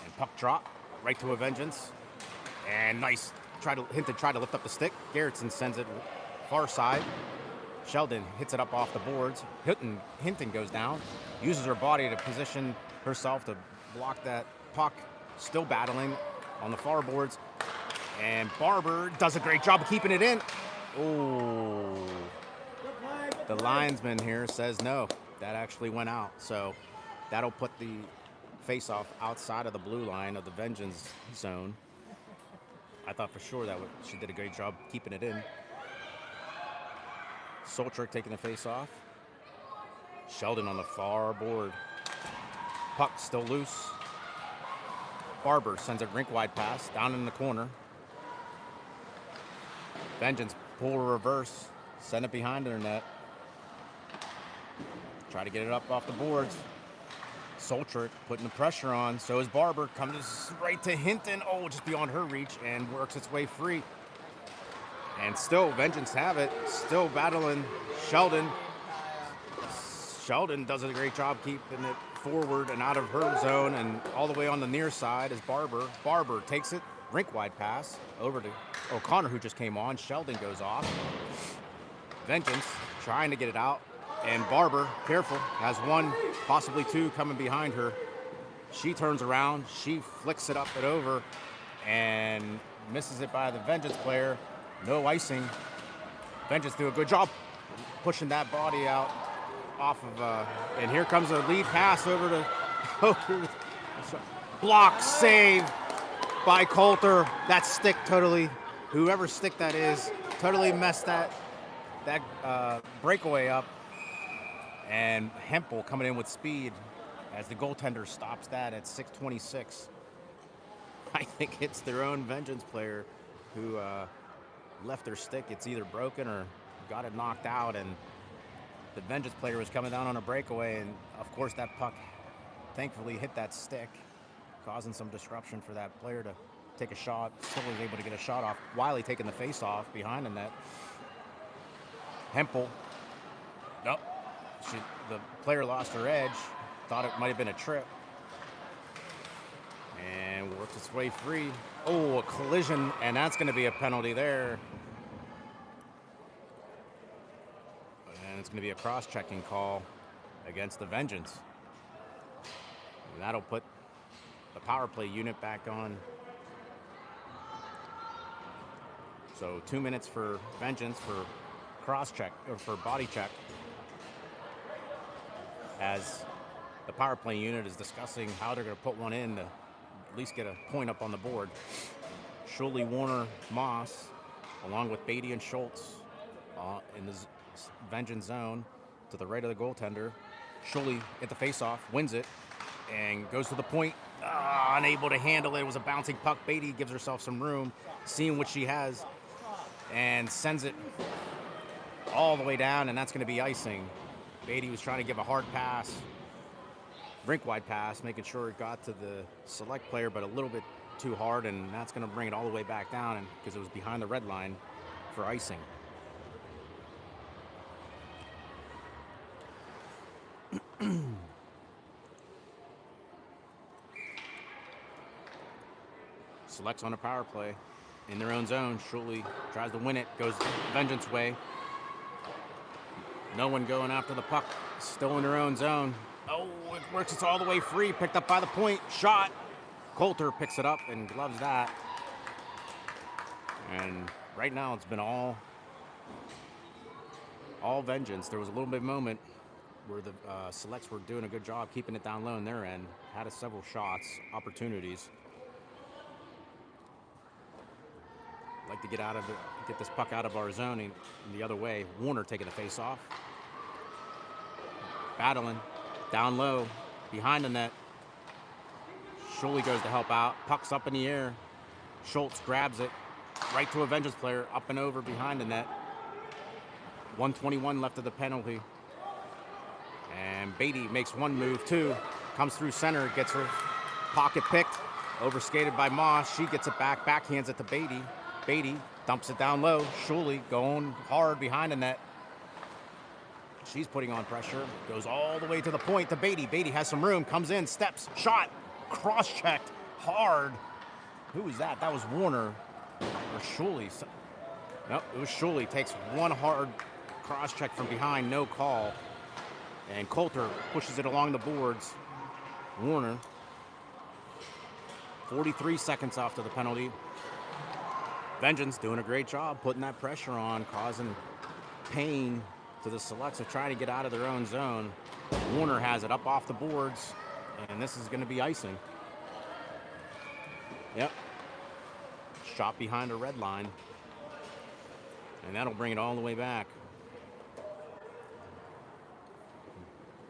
A: And puck drop right to a Vengeance. And nice. Hinton tried to lift up the stick. Garretson sends it far side. Sheldon hits it up off the boards. Hinton goes down. Uses her body to position herself to block that puck. Still battling on the far boards. And Barber does a great job of keeping it in. Oh. The linesman here says no. That actually went out. So that'll put the face-off outside of the blue line of the Vengeance zone. I thought for sure that she did a great job keeping it in. Soltrick taking the face-off. Sheldon on the far board. Puck still loose. Barber sends a rink-wide pass down in the corner. Vengeance pull a reverse. Send it behind their net. Try to get it up off the boards. Soltrick putting the pressure on. So is Barber. Comes right to Hinton. Oh, just beyond her reach and works its way free. And still, Vengeance have it. Still battling Sheldon. Sheldon does a great job keeping it forward and out of her zone. And all the way on the near side is Barber. Barber takes it. Rink-wide pass over to O'Connor, who just came on. Sheldon goes off. Vengeance trying to get it out. And Barber, careful, has one, possibly two coming behind her. She turns around. She flicks it up and over and misses it by the Vengeance player. No icing. Vengeance do a good job pushing that body out off of, and here comes a lead pass over to block save by Coulter. That stick totally, whoever stick that is, totally messed that breakaway up. And Hempel coming in with speed as the goaltender stops that at 6:26. I think it's their own Vengeance player who left their stick. It's either broken or got it knocked out, and the Vengeance player was coming down on a breakaway, and of course that puck thankfully hit that stick, causing some disruption for that player to take a shot. Still was able to get a shot off. Wiley taking the face off behind the net. Hempel. Nope. The player lost her edge. Thought it might have been a trip. And works its way free. Oh, a collision, and that's going to be a penalty there. And it's going to be a cross-checking call against the Vengeance. And that'll put the power play unit back on. So 2 minutes for Vengeance for cross-check, or for body check, as the power play unit is discussing how they're going to put one in to at least get a point up on the board. Schuley, Warner, Moss, along with Beatty and Schultz in the Vengeance zone to the right of the goaltender. Schuley at the faceoff, wins it, and goes to the point. Unable to handle it. It was a bouncing puck. Beatty gives herself some room, seeing what she has, and sends it all the way down, and that's going to be icing. Beatty was trying to give a hard pass, rink-wide pass, making sure it got to the Select player, but a little bit too hard, and that's going to bring it all the way back down because it was behind the red line for icing. Selects on a power play in their own zone. Schuley tries to win it, goes Vengeance way. No one going after the puck. Still in their own zone. Oh, it works. It's all the way free. Picked up by the point. Shot. Coulter picks it up and gloves that. And right now it's been all Vengeance. There was a little bit of moment where the Selects were doing a good job keeping it down low on their end. Had several shots, opportunities. Like to get this puck out of our zone and the other way. Warner taking the face off. Battling, down low, behind the net. Schuley goes to help out. Puck's up in the air. Schultz grabs it right to a Vengeance player, up and over behind the net. 1:21 left of the penalty. And Beatty makes one move, two. Comes through center, gets her pocket picked. Overskated by Moss. She gets it back, backhands it to Beatty. Beatty dumps it down low. Shuley going hard behind the net. She's putting on pressure. Goes all the way to the point to Beatty. Beatty has some room, comes in, steps, shot, cross-checked, hard. Who was that? That was Warner or Shuley. Nope, it was Shuley. Takes one hard cross-check from behind, no call. And Coulter pushes it along the boards. Warner, 43 seconds after the penalty. Vengeance doing a great job putting that pressure on, causing pain to the Selects of trying to get out of their own zone. Warner has it up off the boards, and this is going to be icing. Yep. Shot behind the red line. And that'll bring it all the way back.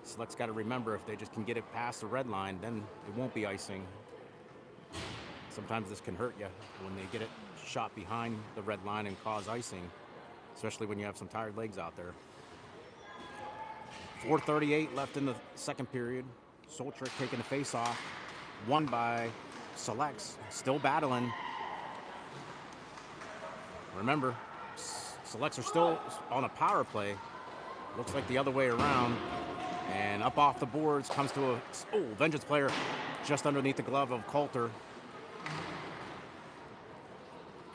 A: Selects got to remember, if they just can get it past the red line, then it won't be icing. Sometimes this can hurt you when they get it shot behind the red line and cause icing, especially when you have some tired legs out there. 4:38 left in the second period. Soltrick taking the face off. Won by Selects. Still battling. Remember, Selects are still on a power play. Looks like the other way around. And up off the boards comes to a Vengeance player just underneath the glove of Coulter.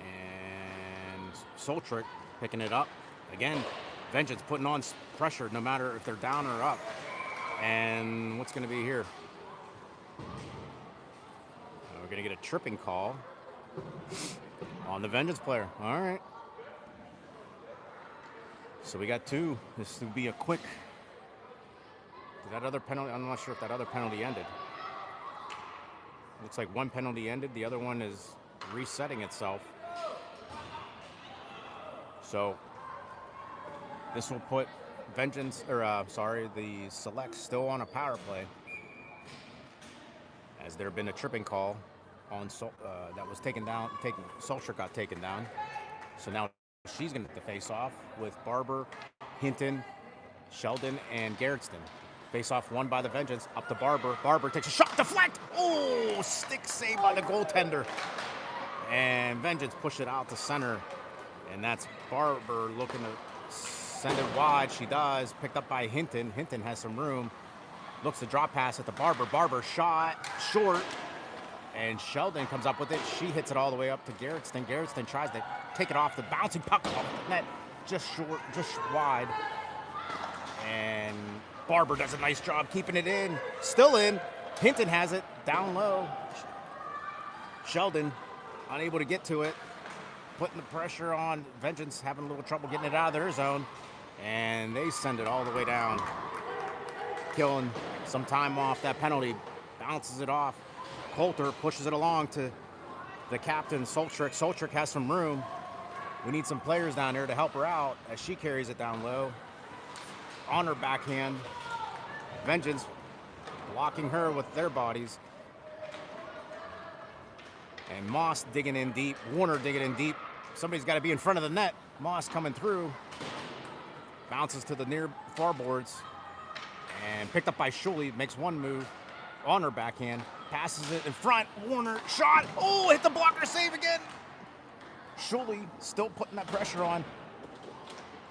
A: And Soltrick picking it up. Again, Vengeance putting on pressure no matter if they're down or up. And what's going to be here? We're going to get a tripping call on the Vengeance player. All right. So we got two. This would be a quick... That other penalty, I'm not sure if that other penalty ended. Looks like one penalty ended. The other one is resetting itself. So this will put Vengeance, the Selects still on a power play, as there had been a tripping call on that was taken down. Solskjaer got taken down. So now she's going to get the face off with Barber, Hinton, Sheldon, and Garretson. Face off won by the Vengeance, up to Barber. Barber takes a shot, deflect! Oh, stick save by the goaltender. And Vengeance push it out to center. And that's Barber looking to send it wide. She does, picked up by Hinton. Hinton has some room. Looks to drop pass at the Barber. Barber shot, short. And Sheldon comes up with it. She hits it all the way up to Garretson. Garretson tries to take it off the bouncing puck off the net. Just short, just wide. And Barber does a nice job keeping it in. Still in. Hinton has it down low. Sheldon unable to get to it. Putting the pressure on. Vengeance having a little trouble getting it out of their zone. And they send it all the way down. Killing some time off that penalty. Bounces it off. Coulter pushes it along to the captain, Soltrick. Soltrick has some room. We need some players down there to help her out as she carries it down low. On her backhand. Vengeance blocking her with their bodies. And Moss digging in deep. Warner digging in deep. Somebody's got to be in front of the net. Moss coming through. Bounces to the near far boards. And picked up by Shuley. Makes one move on her backhand. Passes it in front. Warner shot. Oh, hit the blocker, save again. Shuley still putting that pressure on.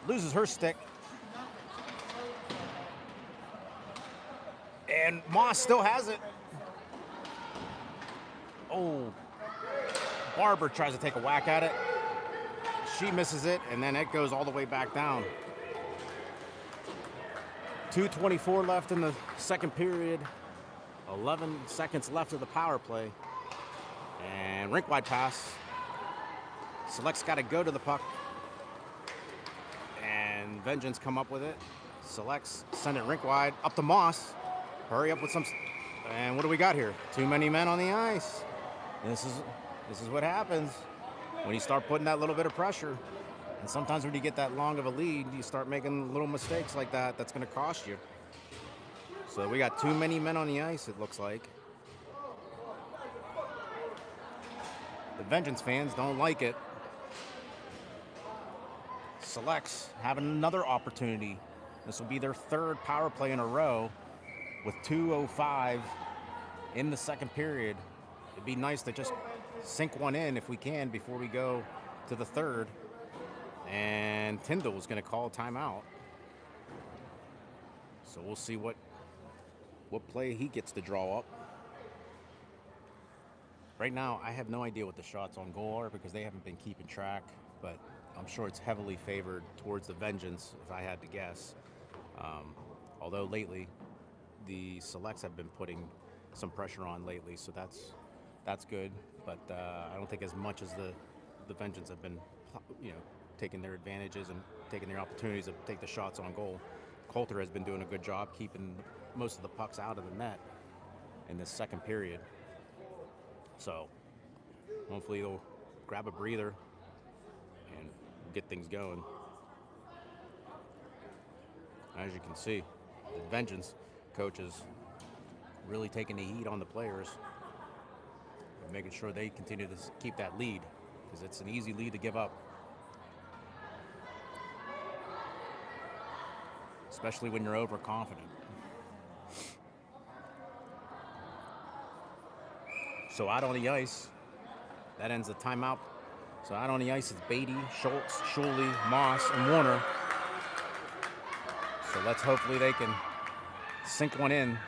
A: Loses her stick. And Moss still has it. Oh, Barber tries to take a whack at it. She misses it, and then it goes all the way back down. 2:24 left in the second period. 11 seconds left of the power play. And rink-wide pass. Select's got to go to the puck. And Vengeance come up with it. Selects send it rink-wide up to Moss. Hurry up with some... And what do we got here? Too many men on the ice. This is what happens when you start putting that little bit of pressure. And sometimes when you get that long of a lead, you start making little mistakes like that. That's going to cost you. So we got too many men on the ice, it looks like. The Vengeance fans don't like it. Selects having another opportunity. This will be their third power play in a row with 2:05 in the second period. It'd be nice to just sink one in if we can before we go to the third. And Tyndall is going to call timeout. So we'll see what play he gets to draw up. Right now, I have no idea what the shots on goal are because they haven't been keeping track, but I'm sure it's heavily favored towards the Vengeance, if I had to guess. Although lately, the Selects have been putting some pressure on lately, so that's good. But I don't think as much as the Vengeance have been, taking their advantages and taking their opportunities to take the shots on goal. Coulter has been doing a good job keeping most of the pucks out of the net in this second period. So hopefully they'll grab a breather and get things going. As you can see, the Vengeance coach is really taking the heat on the players and making sure they continue to keep that lead because it's an easy lead to give up. Especially when you're overconfident. So out on the ice, that ends the timeout. So out on the ice is Beatty, Schultz, Schuley, Moss, and Warner. So hopefully they can sink one in.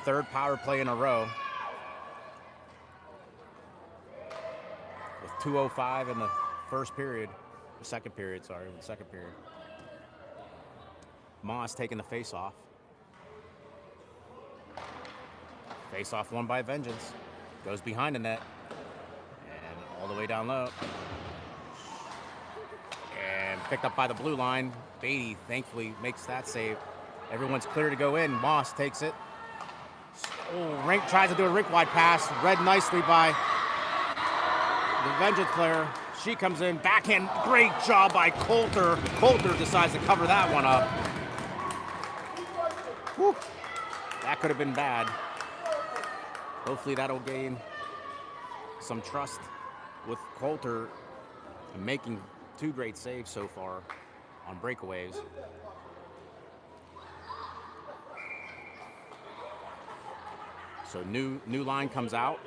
A: Third power play in a row. With 2:05 in the second period. Moss taking the face-off. Face-off won by Vengeance. Goes behind the net. And all the way down low. And picked up by the blue line. Beatty thankfully makes that save. Everyone's clear to go in. Moss takes it. Rink tries to do a rink-wide pass. Read nicely by the Vengeance player. She comes in. Backhand. Great job by Coulter. Coulter decides to cover that one up. Whew. That could have been bad. Hopefully that'll gain some trust with Coulter making 2 great saves so far on breakaways. So new line comes out.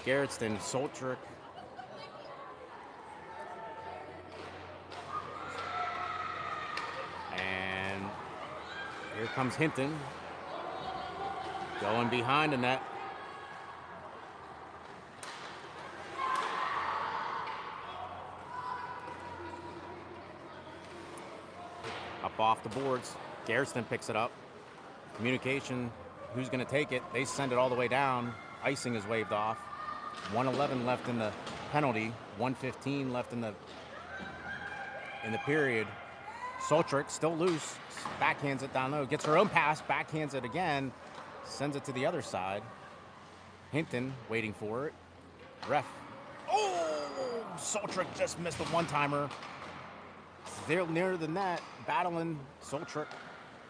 A: Garretson, Soltrick. And here comes Hinton. Going behind the net. Up off the boards. Garrison picks it up. Communication, who's going to take it? They send it all the way down. Icing is waved off. 1:11 left in the penalty. 1:15 left in the period. Soltrick still loose. Backhands it down low. Gets her own pass. Backhands it again. Sends it to the other side. Hinton waiting for it. Ref. Oh! Soltrick just missed a one-timer. They're near the net. Battling Soltrick.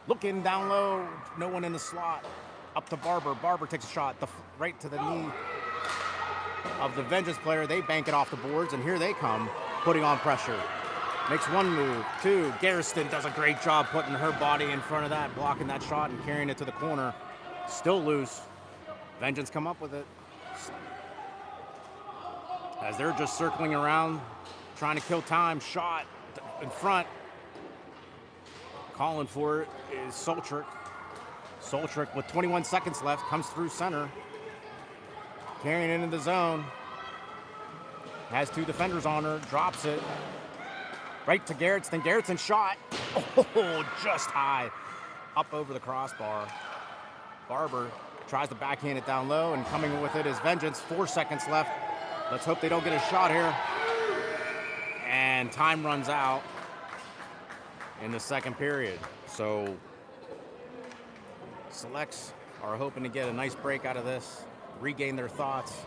A: Looking down low. No one in the slot. Up to Barber. Barber takes a shot. Right to the knee of the Vengeance player. They bank it off the boards, and here they come, putting on pressure. Makes one move. 2. Garrison does a great job putting her body in front of that, blocking that shot and carrying it to the corner. Still loose. Vengeance come up with it. As they're just circling around, trying to kill time. Shot in front. Calling for it is Soltrick. Soltrick with 21 seconds left comes through center. Carrying it into the zone. Has 2 defenders on her. Drops it. Right to Garretson. Garretson shot. Oh, just high. Up over the crossbar. Barber tries to backhand it down low, and coming with it is Vengeance. 4 seconds left. Let's hope they don't get a shot here. And time runs out in the second period. So Selects are hoping to get a nice break out of this, regain their thoughts,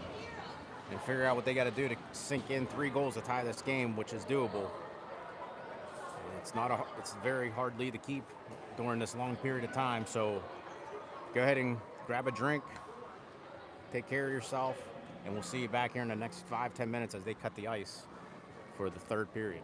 A: and figure out what they got to do to sink in 3 goals to tie this game, which is doable. It's a very hard lead to keep during this long period of time. So go ahead and grab a drink, take care of yourself, and we'll see you back here in the next 5-10 minutes as they cut the ice for the third period.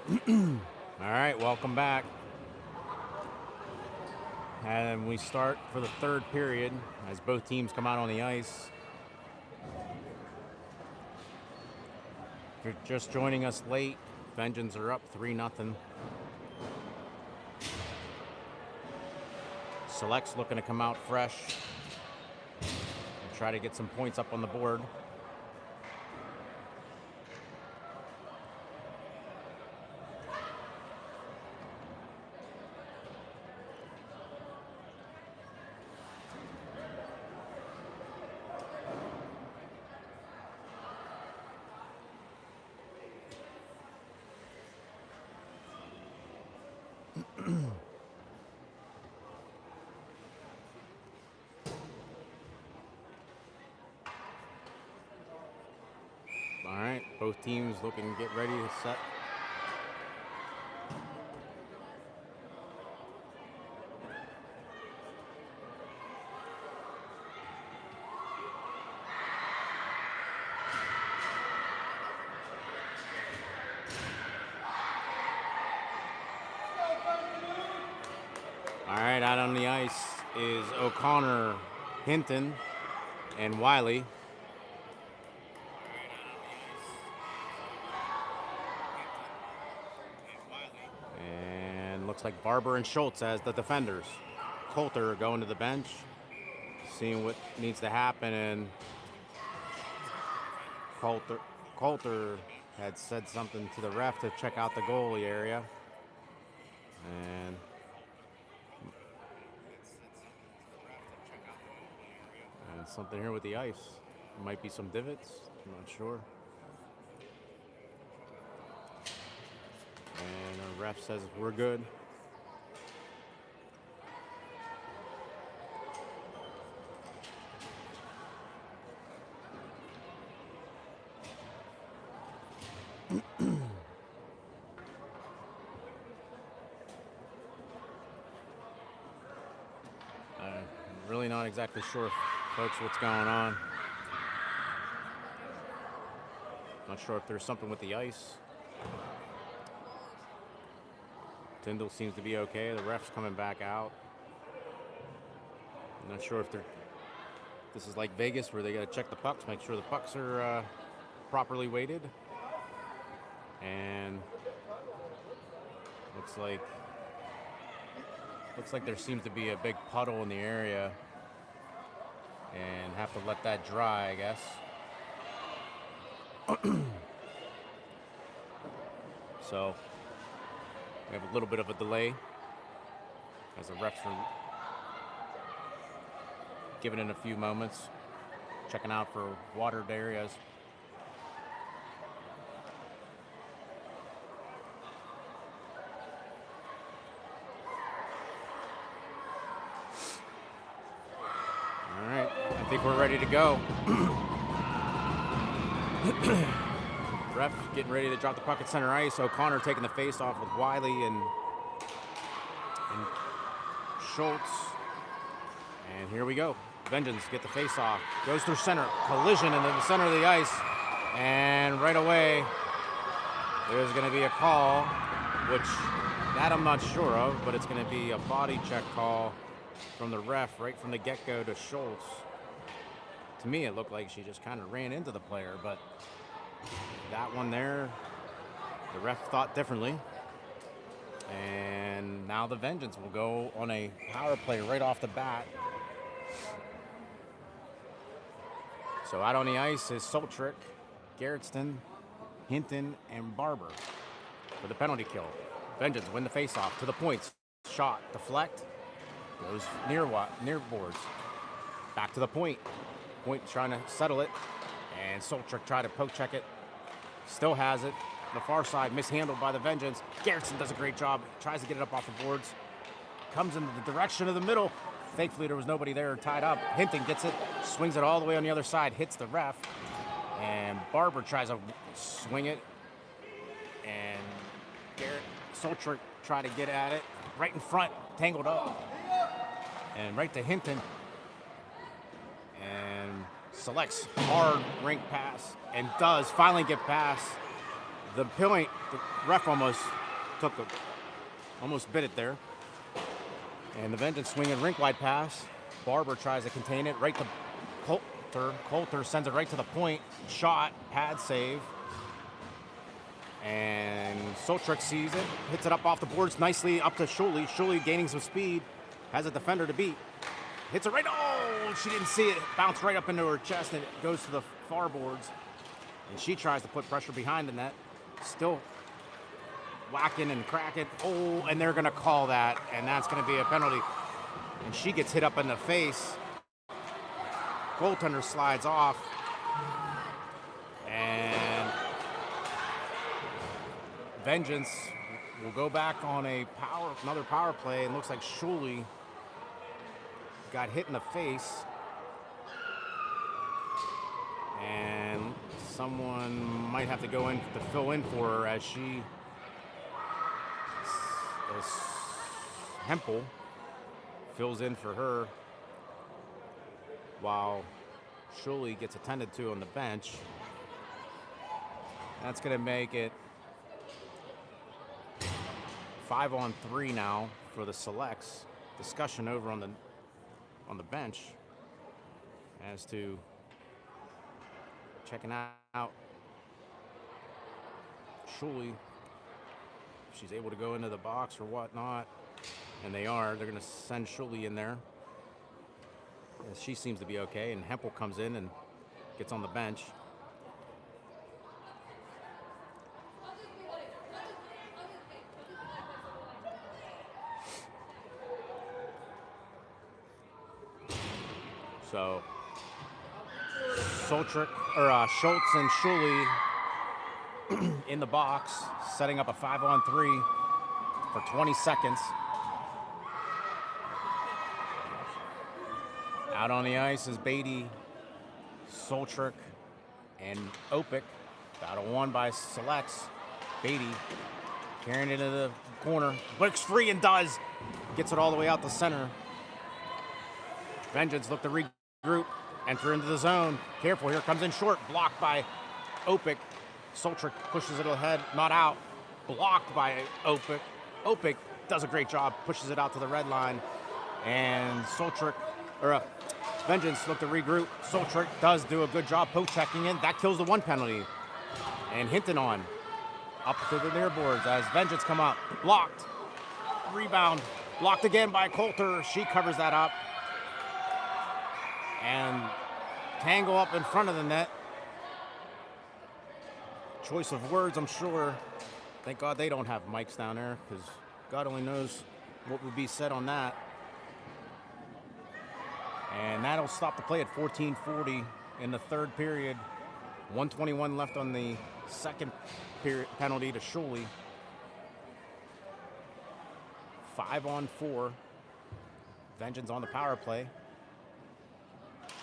A: All right, welcome back. And we start for the third period as both teams come out on the ice. If you're just joining us late, Vengeance are up 3-0. Select's looking to come out fresh and try to get some points up on the board. All right, both teams looking to get ready to set. All right, out on the ice is O'Connor, Hinton, and Wiley. And looks like Barber and Schultz as the defenders. Coulter going to the bench, seeing what needs to happen, and Coulter had said something to the ref to check out the goalie area. And something here with the ice. Might be some divots, I'm not sure. And the ref says we're good. Really not exactly sure, folks, what's going on. Not sure if there's something with the ice. Tyndall seems to be okay. The ref's coming back out. I'm not sure if this is like Vegas where they got to check the pucks, make sure the pucks are properly weighted. And looks like there seems to be a big puddle in the area, and have to let that dry, I guess. So we have a little bit of a delay as the refs are giving it a few moments, checking out for watered areas. All right, I think we're ready to go. Ref getting ready to drop the puck at center ice. O'Connor taking the face off with Wiley and Schultz. And here we go. Vengeance get the face off. Goes through center. Collision into the center of the ice. And right away, there's going to be a call, which that I'm not sure of, but it's going to be a body check call from the ref right from the get-go to Schultz. To me, it looked like she just kind of ran into the player, but that one there, the ref thought differently. And now the Vengeance will go on a power play right off the bat. So out on the ice is Soltrick, Garretson, Hinton, and Barber for the penalty kill. Vengeance win the faceoff to the points. Shot, deflect, goes near boards. Back to the point. Point trying to settle it, and Soltrick tried to poke check it. Still has it. The far side mishandled by the Vengeance. Garretson does a great job. Tries to get it up off the boards. Comes into the direction of the middle. Thankfully, there was nobody there tied up. Hinton gets it, swings it all the way on the other side, hits the ref, and Barber tries to swing it, and Soltrick tried to get at it right in front, tangled up, and right to Hinton, and selects hard rink pass and does finally get past The point, the ref almost almost bit it there. And the Vengeance swing and rink wide pass. Barber tries to contain it right to Coulter. Coulter sends it right to the point. Shot, pad save. And Soltrick sees it, hits it up off the boards nicely up to Shuley. Shuley gaining some speed, has a defender to beat. Hits it right, oh, she didn't see it. Bounced right up into her chest and it goes to the far boards. And she tries to put pressure behind the net. Still whacking and cracking. Oh, and they're gonna call that, and that's gonna be a penalty. And she gets hit up in the face. Goaltender slides off. And Vengeance will go back on another power play, and looks like Shuley got hit in the face. And someone might have to go in to fill in for her as Hempel fills in for her while Shuley gets attended to on the bench. That's going to make it 5-on-3 now for the Selects. Discussion over on the bench as to checking out Shuley, if she's able to go into the box or whatnot, and they are. They're going to send Shuley in there. She seems to be okay, and Hempel comes in and gets on the bench. So Schultz and Shuley in the box, setting up a 5-on-3 for 20 seconds. Out on the ice is Beatty, Soltrick, and Opik. Battle won by Selects. Beatty carrying it into the corner. Breaks free and does. Gets it all the way out the center. Vengeance look to regroup. Enter into the zone. Careful, here comes in short. Blocked by Opik. Soltrick pushes it ahead, not out. Blocked by Opik. Opik does a great job, pushes it out to the red line. And Vengeance look to regroup. Soltrick does do a good job poke checking in. That kills the one penalty. And Hinton on. Up to the near boards as Vengeance come up. Blocked. Rebound. Blocked again by Coulter. She covers that up. And tangle up in front of the net. Choice of words, I'm sure. Thank God they don't have mics down there, because God only knows what would be said on that. And that'll stop the play at 14:40 in the third period. 1:21 left on the second period penalty to Shuley. 5-on-4. Vengeance on the power play.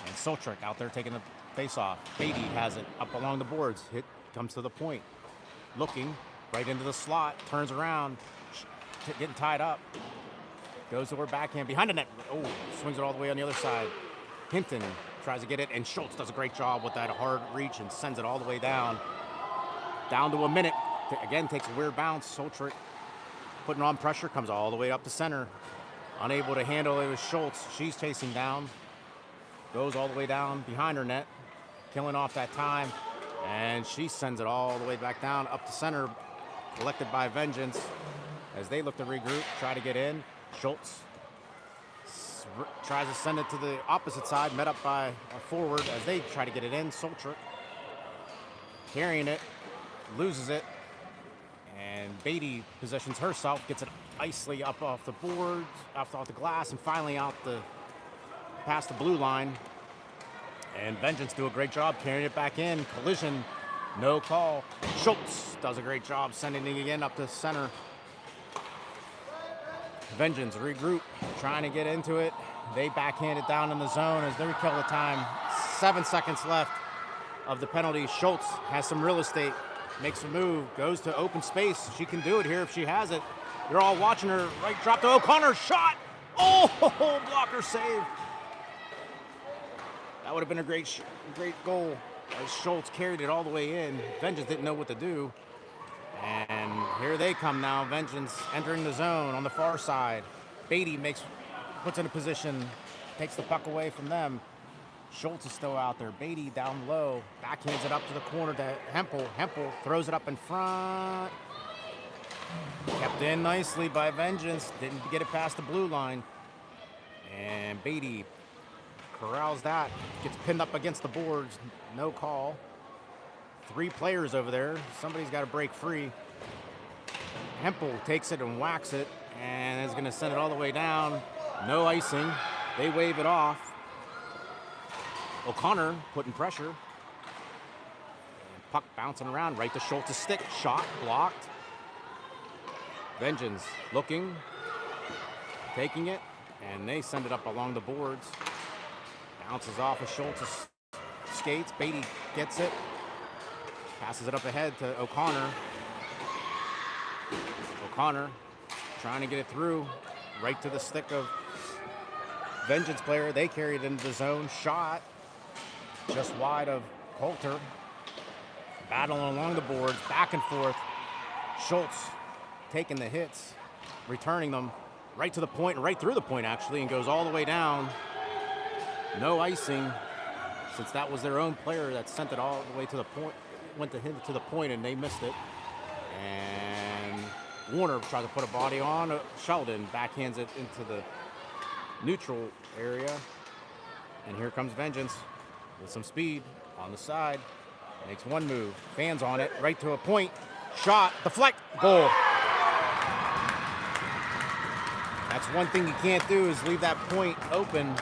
A: And Soltrick out there taking the face-off. Beatty has it up along the boards. Hit comes to the point. Looking right into the slot. Turns around. Getting tied up. Goes to her backhand behind the net. Oh, swings it all the way on the other side. Hinton tries to get it, and Schultz does a great job with that hard reach and sends it all the way down. Down to a minute. Again, takes a weird bounce. Soltrick putting on pressure, comes all the way up the center. Unable to handle it with Schultz. She's chasing down. Goes all the way down behind her net. Killing off that time. And she sends it all the way back down up the center. Collected by Vengeance as they look to regroup, try to get in. Schultz tries to send it to the opposite side, met up by a forward as they try to get it in. Soltrick carrying it, loses it, and Beatty positions herself, gets it nicely up off the boards, off the glass, and finally out past the blue line. And Vengeance do a great job carrying it back in. Collision, no call. Schultz does a great job sending it again up the center. Vengeance regroup, trying to get into it. They backhand it down in the zone as they kill the time. 7 seconds left of the penalty. Schultz has some real estate, makes a move, goes to open space. She can do it here if she has it. You're all watching her. Right drop to O'Connor, shot! Oh, blocker save. That would have been a great goal as Schultz carried it all the way in. Vengeance didn't know what to do. Here they come now. Vengeance entering the zone on the far side. Beatty puts in a position, takes the puck away from them. Schultz is still out there. Beatty down low. Backhands it up to the corner to Hempel. Hempel throws it up in front. Kept in nicely by Vengeance. Didn't get it past the blue line. And Beatty corrals that. Gets pinned up against the boards. No call. 3 players over there. Somebody's got to break free. Hempel takes it and whacks it and is going to send it all the way down. No icing. They wave it off. O'Connor putting pressure. And puck bouncing around right to Schultz's stick. Shot blocked. Vengeance looking, taking it, and they send it up along the boards. Bounces off of Schultz's skates. Beatty gets it. Passes it up ahead to O'Connor. O'Connor trying to get it through right to the stick of Vengeance player. They carry it into the zone. Shot just wide of Coulter. Battling along the boards, back and forth. Schultz taking the hits, returning them right to the point, right through the point actually, and goes all the way down. No icing, since that was their own player that sent it all the way to the point, went to hit it to the point, and they missed it. And Warner tried to put a body on. Sheldon backhands it into the neutral area. And here comes Vengeance with some speed on the side. Makes one move, fans on it, right to a point. Shot, deflect, goal. That's one thing you can't do, is leave that point open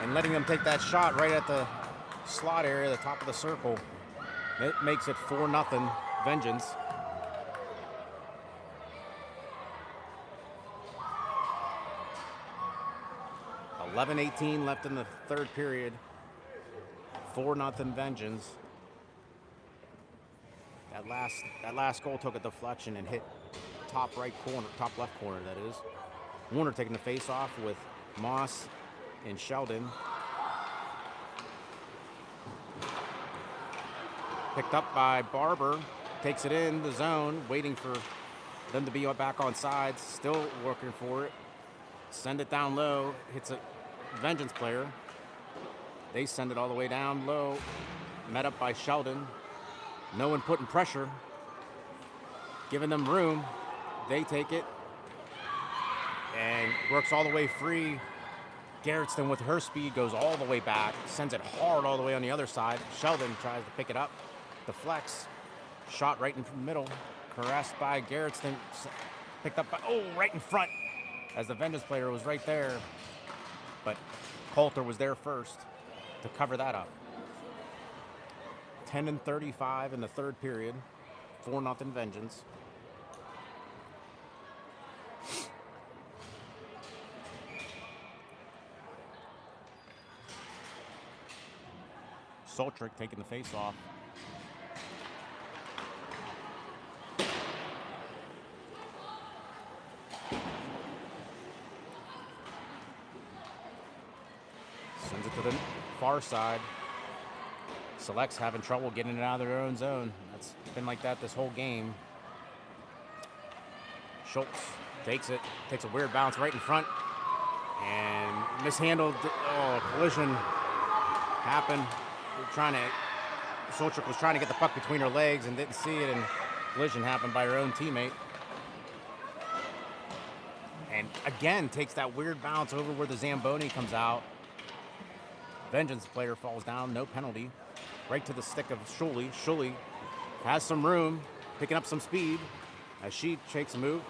A: and letting them take that shot right at the slot area, the top of the circle. It makes it 4-0 Vengeance. $11:18 left in the third period. 4-0 Vengeance. That last goal took a deflection and hit top right corner, top left corner, that is. Warner taking the face off with Moss and Sheldon. Picked up by Barber. Takes it in the zone, waiting for them to be back on sides. Still working for it. Send it down low. Hits a Vengeance player. They send it all the way down low. Met up by Sheldon. No one putting pressure. Giving them room. They take it. And works all the way free. Garretson with her speed goes all the way back. Sends it hard all the way on the other side. Sheldon tries to pick it up. Deflects. Shot right in the middle. Caressed by Garretson. Picked up by, right in front. As the Vengeance player was right there. But Coulter was there first to cover that up. 10:35 in the third period. 4-0 Vengeance. Soltrick taking the face off. Sends it to the far side. Selects having trouble getting it out of their own zone. That's been like that this whole game. Schultz takes it, takes a weird bounce right in front, and mishandled. Collision happened. Soltrick was trying to get the puck between her legs and didn't see it, and collision happened by her own teammate. And again, takes that weird bounce over where the Zamboni comes out. Vengeance player falls down, no penalty. Right to the stick of Shuley. Shuley has some room, picking up some speed as she takes a move.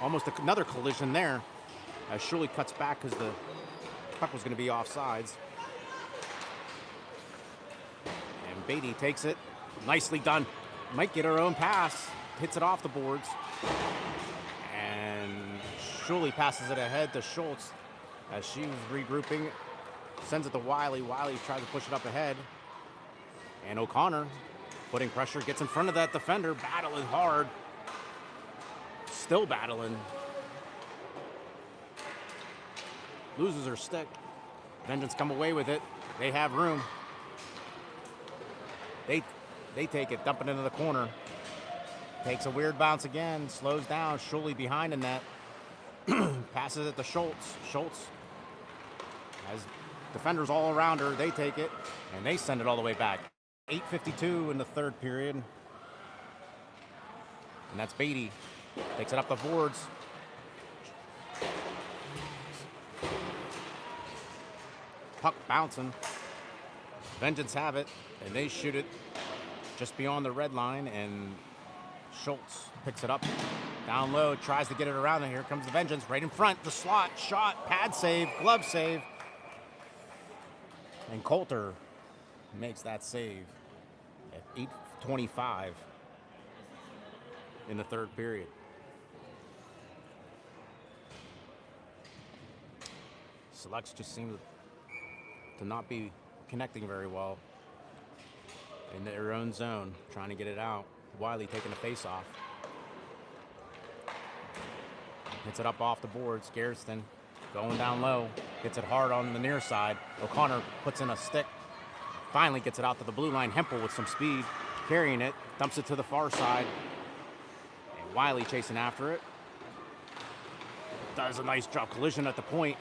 A: Almost another collision there as Shuley cuts back because the puck was going to be offsides. And Beatty takes it. Nicely done. Might get her own pass. Hits it off the boards. And Shuley passes it ahead to Schultz as she was regrouping. Sends it to Wiley. Wiley tries to push it up ahead. And O'Connor putting pressure, gets in front of that defender, battling hard. Still battling. Loses her stick. Vengeance come away with it. They have room. They take it, dump it into the corner. takes a weird bounce again, slows down, surely behind the net. Passes it to Schultz. Schultz has defenders all around her. They take it, and they send it all the way back. 8:52 in the third period. And that's Beatty. Takes it up the boards. Puck bouncing. Vengeance have it, and they shoot it just beyond the red line, and Schultz picks it up down low, tries to get it around, and here comes the Vengeance right in front. The slot, shot, pad save, glove save. And Coulter makes that save at 8:25 in the third period. Selects just seem to not be connecting very well in their own zone, trying to get it out. Wiley taking the face off. Hits it up off the boards. Garrison going down low. Hits it hard on the near side. O'Connor puts in a stick. Finally gets it out to the blue line. Hempel with some speed. Carrying it. Dumps it to the far side. And Wiley chasing after it. Does a nice job. Collision at the point.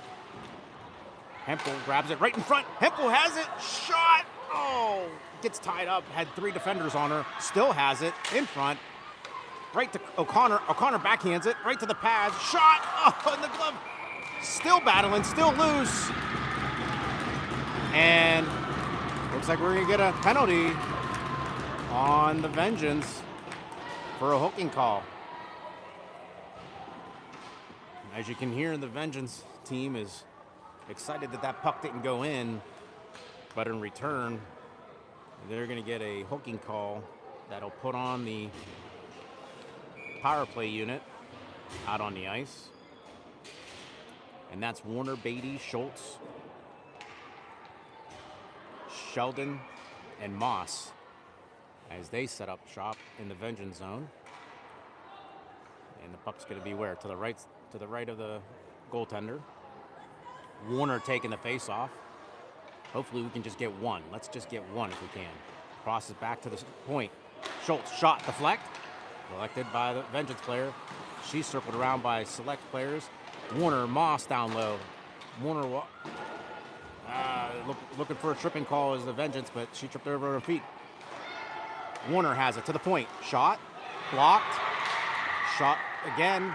A: Hempel grabs it right in front. Hempel has it. Shot. Oh, gets tied up. Had three defenders on her. Still has it in front. Right to O'Connor. O'Connor backhands it. Right to the pads. Shot. Oh, and the glove. Still battling. Still loose. And looks like we're going to get a penalty on the Vengeance for a hooking call. As you can hear, the Vengeance team is excited that that puck didn't go in, but in return, they're going to get a hooking call that'll put on the power play unit out on the ice. And that's Warner, Beatty, Schultz, Sheldon, and Moss as they set up shop in the Vengeance zone. And the puck's going to be where? To the right of the goaltender. Warner taking the face off. Hopefully we can just get one. Let's just get one if we can. Crosses back to the point. Schultz shot, deflect. Collected by the Vengeance player. She's circled around by select players. Warner, Moss down low. Warner looking for a tripping call as the Vengeance, but she tripped over her feet. Warner has it to the point. Shot, blocked. Shot again.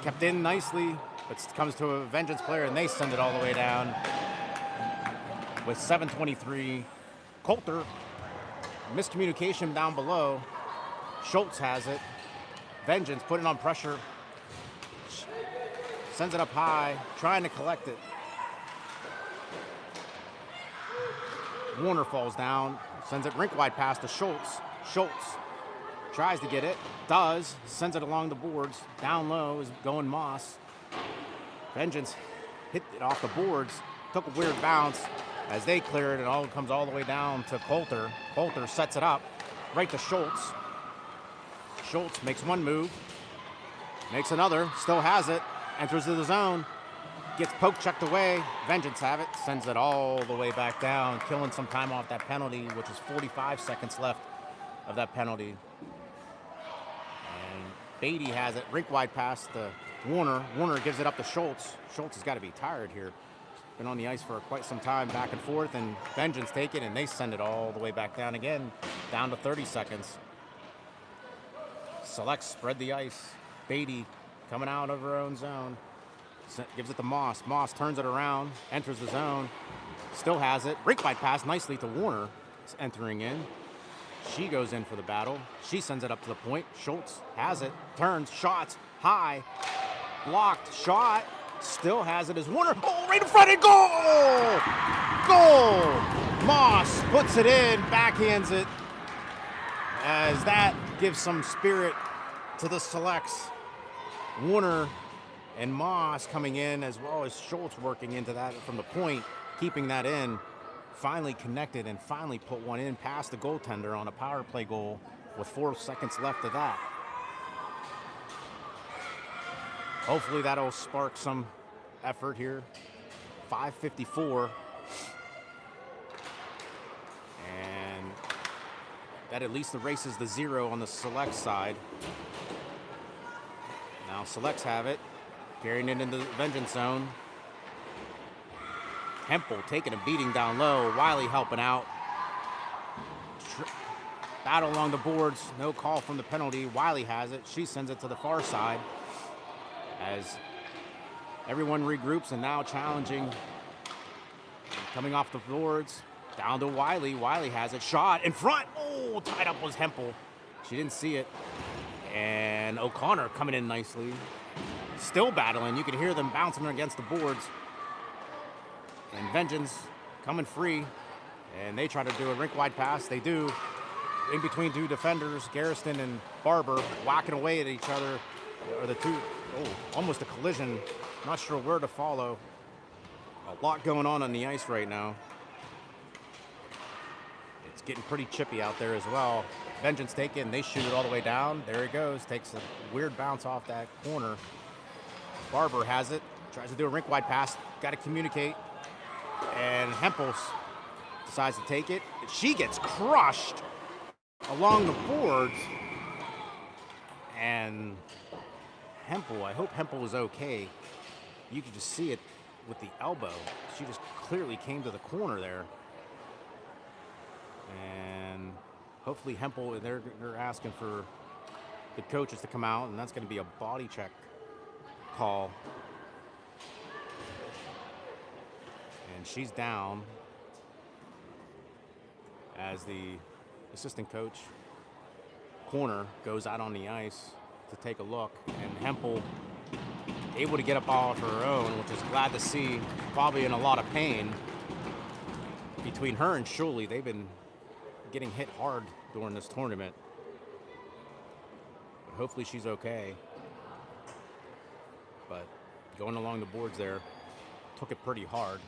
A: Kept in nicely. But it comes to a Vengeance player, and they send it all the way down. With 7:23, Coulter, miscommunication down below. Schultz has it. Vengeance putting on pressure. Sends it up high, trying to collect it. Warner falls down, sends it rink wide pass to Schultz. Schultz tries to get it, does, sends it along the boards. Down low is going Moss. Vengeance hit it off the boards, took a weird bounce. As they clear it, it all comes all the way down to Coulter. Coulter sets it up right to Schultz. Schultz makes one move, makes another, still has it, enters the zone, gets poke checked away. Vengeance have it, sends it all the way back down, killing some time off that penalty, which is 45 seconds left of that penalty. And Beatty has it, rink wide pass to Warner. Warner gives it up to Schultz. Schultz has got to be tired here. Been on the ice for quite some time, back and forth, and Vengeance take it, and they send it all the way back down again, down to 30 seconds. Selects spread the ice. Beatty coming out of her own zone. Gives it to Moss. Moss turns it around, enters the zone, still has it. Rink wide pass nicely to Warner. It's entering in. She goes in for the battle. She sends it up to the point. Schultz has it, turns, shots, high, blocked, shot, still has it as Warner. Oh, right in front and goal! Goal! Moss puts it in, backhands it, as that gives some spirit to the Selects. Warner and Moss coming in, as well as Schultz working into that from the point, keeping that in. Finally connected and finally put one in past the goaltender on a power play goal with 4 seconds left of that. Hopefully that'll spark some effort here. 5:54. And That at least erases the 0 on the Select side. Now Selects have it, carrying it into the Vengeance zone. Hempel taking a beating down low. Wiley helping out. Battle along the boards. No call from the penalty. Wiley has it. She sends it to the far side as everyone regroups and now challenging. Coming off the boards. Down to Wiley. Wiley has it. Shot in front. Oh, tied up was Hempel. She didn't see it. And O'Connor coming in nicely. Still battling. You can hear them bouncing against the boards. And Vengeance coming free. And they try to do a rink-wide pass. They do. In between two defenders, Garrison and Barber, whacking away at each other. Or the two, almost a collision. Not sure where to follow. A lot going on the ice right now. It's getting pretty chippy out there as well. Vengeance taken, they shoot it all the way down. There it goes, takes a weird bounce off that corner. Barber has it, tries to do a rink-wide pass, got to communicate. And Hempel decides to take it. She gets crushed along the boards. And Hempel, I hope Hempel was okay. You could just see it with the elbow. She just clearly came to the corner there. And hopefully Hempel, they're asking for the coaches to come out, and that's going to be a body check call. And she's down as the assistant coach, Corner, goes out on the ice to take a look. And Hempel able to get up off her own, which is glad to see. Probably in a lot of pain. Between her and Shuley, they've been getting hit hard during this tournament. But hopefully she's okay. But going along the boards there, took it pretty hard.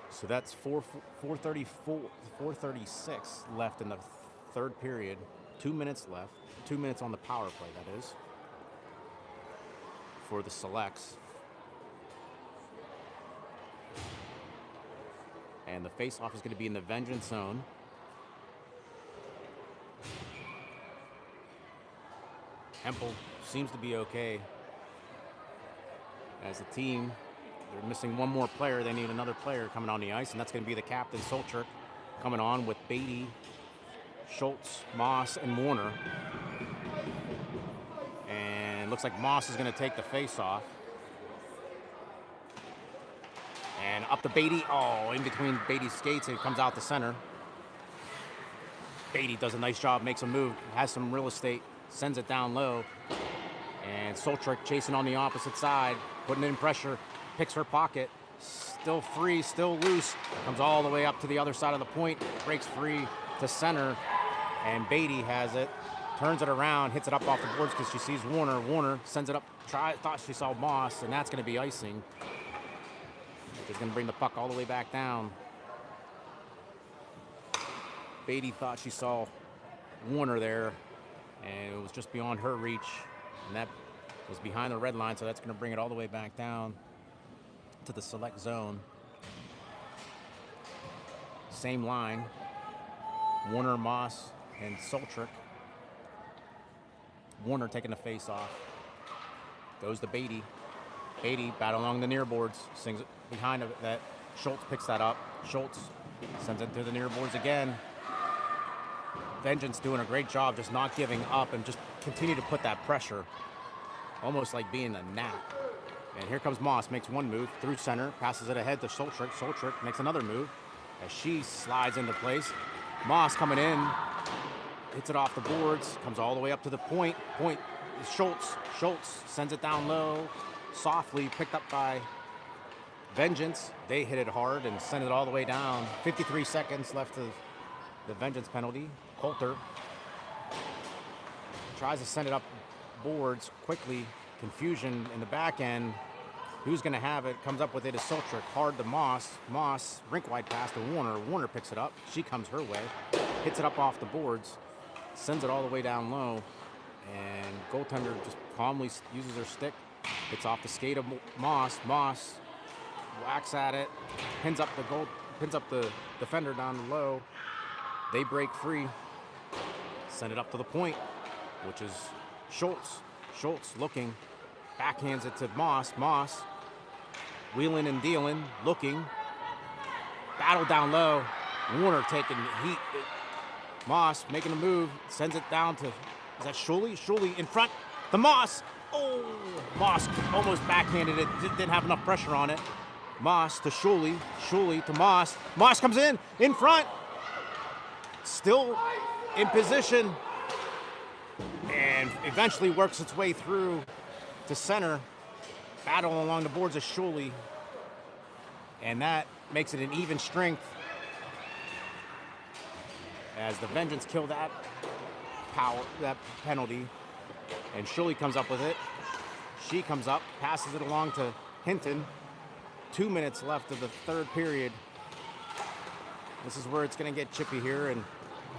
A: So that's 4:36 left in the third period. 2 minutes left. 2 minutes on the power play, that is, for the Selects. And the face-off is going to be in the Vengeance zone. Hempel seems to be okay. As a team, they're missing one more player. They need another player coming on the ice, and that's going to be the captain, Solchuk, coming on with Beatty, Schultz, Moss, and Warner. And looks like Moss is going to take the face-off. And up to Beatty. Oh, in between Beatty's skates, it comes out the center. Beatty does a nice job, makes a move, has some real estate, sends it down low. And Solchuk chasing on the opposite side, putting in pressure, picks her pocket. Still free, still loose. Comes all the way up to the other side of the point, breaks free to center. And Beatty has it, turns it around, hits it up off the boards because she sees Warner. Warner sends it up, thought she saw Moss, and that's going to be icing. She's going to bring the puck all the way back down. Beatty thought she saw Warner there, and it was just beyond her reach. And that was behind the red line, so that's going to bring it all the way back down to the Select zone. Same line. Warner, Moss, and Solchuk. Warner taking the face off. Goes to Beatty. Beatty battle along the near boards. Sings it behind that. Schultz picks that up. Schultz sends it to the near boards again. Vengeance doing a great job just not giving up and just continue to put that pressure. Almost like being a gnat. And here comes Moss, makes one move through center, passes it ahead to Solchuk. Solchuk makes another move as she slides into place. Moss coming in, hits it off the boards, comes all the way up to the point. Point is Schultz. Schultz sends it down low, softly picked up by Vengeance. They hit it hard and send it all the way down. 53 seconds left of the Vengeance penalty. Coulter tries to send it up boards quickly. Confusion in the back end. Who's going to have it? Comes up with it is Solchuk. Hard to Moss. Moss, rink-wide pass to Warner. Warner picks it up. She comes her way. Hits it up off the boards. Sends it all the way down low. And goaltender just calmly uses her stick. It's off the skate of Moss. Moss whacks at it. Pins up the defender down low. They break free. Send it up to the point, which is Schultz. Schultz looking, backhands it to Moss. Moss wheeling and dealing, looking. Battle down low. Warner taking heat. Moss making a move, sends it down to, is that Shuley? Shuley in front. The Moss. Oh, Moss almost backhanded it. Didn't have enough pressure on it. Moss to Shuley. Shuley to Moss. Moss comes in front. Still in position. And eventually works its way through to center. Battle along the boards of Shuley. And that makes it an even strength as the Vengeance kill that penalty. And Shuley comes up with it. She comes up, passes it along to Hinton. 2 minutes left of the third period. This is where it's going to get chippy here and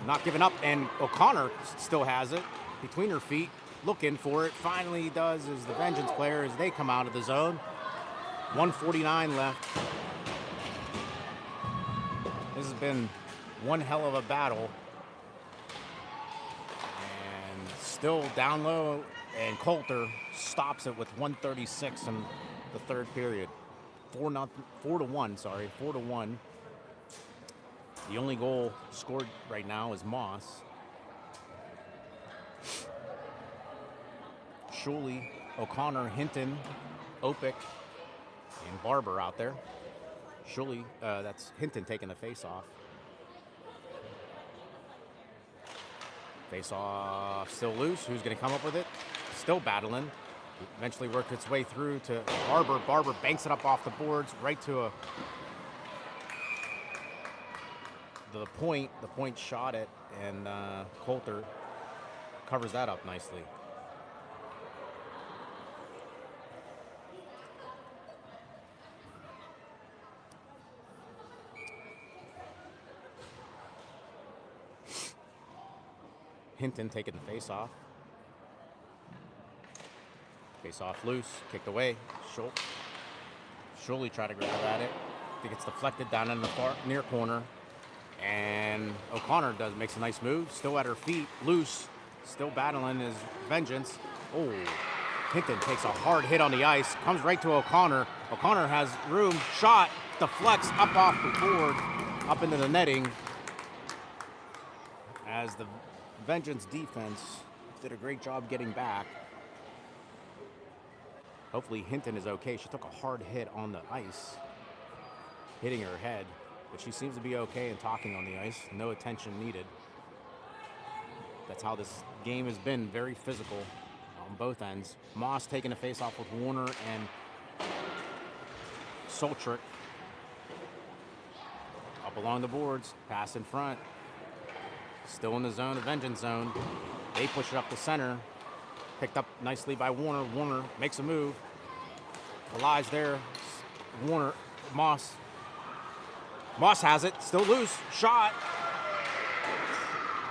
A: not giving up. And O'Connor still has it between her feet, looking for it. Finally does is the Vengeance player as they come out of the zone. 1:49 left. This has been one hell of a battle. And still down low, and Coulter stops it with 1:36 in the third period. 4-1. The only goal scored right now is Moss. Shuley, O'Connor, Hinton, Opic, and Barber out there. Shuley, that's Hinton taking the face-off. Face-off still loose. Who's going to come up with it? Still battling. Eventually worked its way through to Barber. Barber banks it up off the boards right to the point. The point shot it, and Coulter covers that up nicely. Hinton taking the face-off. Face-off loose, kicked away. Schultz. Shuley tried to grab at it. I think it's deflected down in the far near corner. And O'Connor makes a nice move. Still at her feet, loose. Still battling his Vengeance. Oh, Hinton takes a hard hit on the ice. Comes right to O'Connor. O'Connor has room. Shot. Deflects up off the board. Up into the netting. As the Vengeance defense did a great job getting back. Hopefully Hinton is okay. She took a hard hit on the ice, hitting her head, but she seems to be okay and talking on the ice. No attention needed. That's how this game has been, very physical on both ends. Moss taking a face-off with Warner and Soltrick. Up along the boards, pass in front. Still in the zone, the Vengeance zone. They push it up the center. Picked up nicely by Warner. Warner makes a move. Collides there. Warner, Moss. Moss has it, still loose. Shot.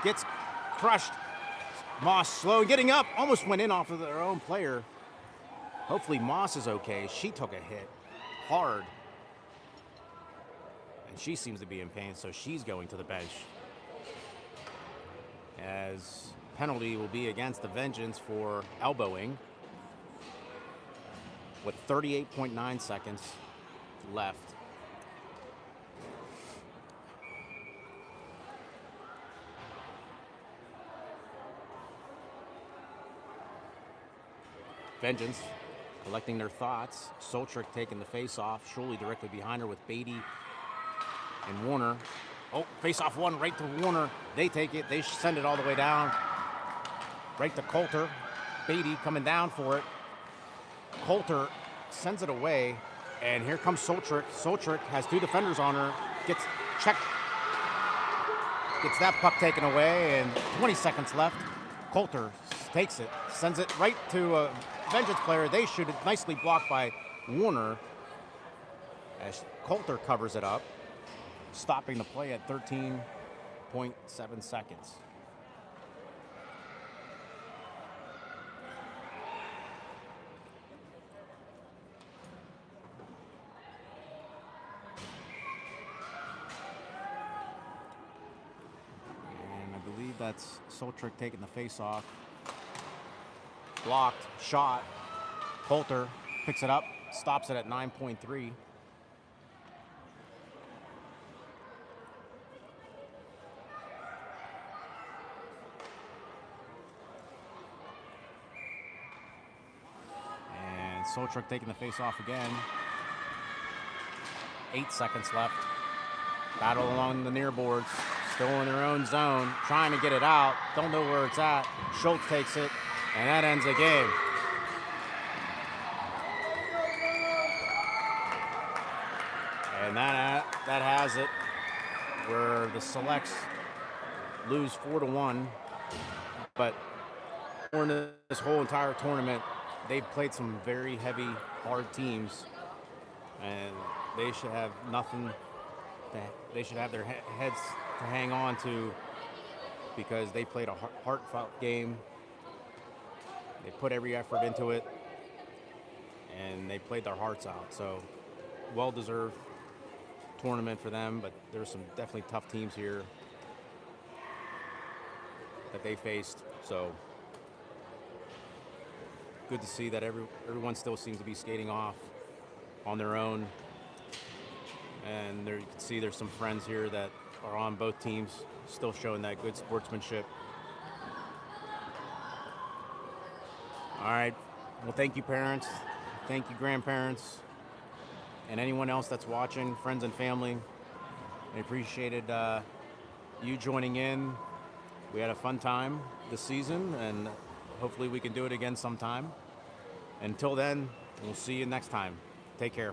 A: Gets crushed. Moss slow, getting up. Almost went in off of their own player. Hopefully Moss is okay. She took a hit hard. And she seems to be in pain, so she's going to the bench. As penalty will be against the Vengeance for elbowing with 38.9 seconds left. Vengeance collecting their thoughts. Soltrick taking the face off. Shuley directly behind her with Beatty and Warner. Oh, face-off one right to Warner. They take it. They send it all the way down. Right to Coulter. Beatty coming down for it. Coulter sends it away. And here comes Soltrick. Soltrick has two defenders on her. Gets checked. Gets that puck taken away. And 20 seconds left. Coulter takes it. Sends it right to a Vengeance player. They shoot it. Nicely blocked by Warner. As Coulter covers it up. Stopping the play at 13.7 seconds. And I believe that's Soltrick taking the face off. Blocked, shot. Coulter picks it up, stops it at 9.3. And Soltrick taking the face off again. 8 seconds left. Battle along the near boards. Still in their own zone. Trying to get it out. Don't know where it's at. Schultz takes it. And that ends the game. And that has it. Where the Selects lose 4-1. But during this whole entire tournament, they've played some very heavy, hard teams. And they should have nothing. They should have their heads to hang on to, because they played a heartfelt game. They put every effort into it, and they played their hearts out. So, well-deserved tournament for them, but there's some definitely tough teams here that they faced. So, good to see that everyone still seems to be skating off on their own. And there you can see there's some friends here that are on both teams, still showing that good sportsmanship. All right. Well, thank you, parents. Thank you, grandparents. And anyone else that's watching, friends and family. I appreciated you joining in. We had a fun time this season, and hopefully we can do it again sometime. Until then, we'll see you next time. Take care.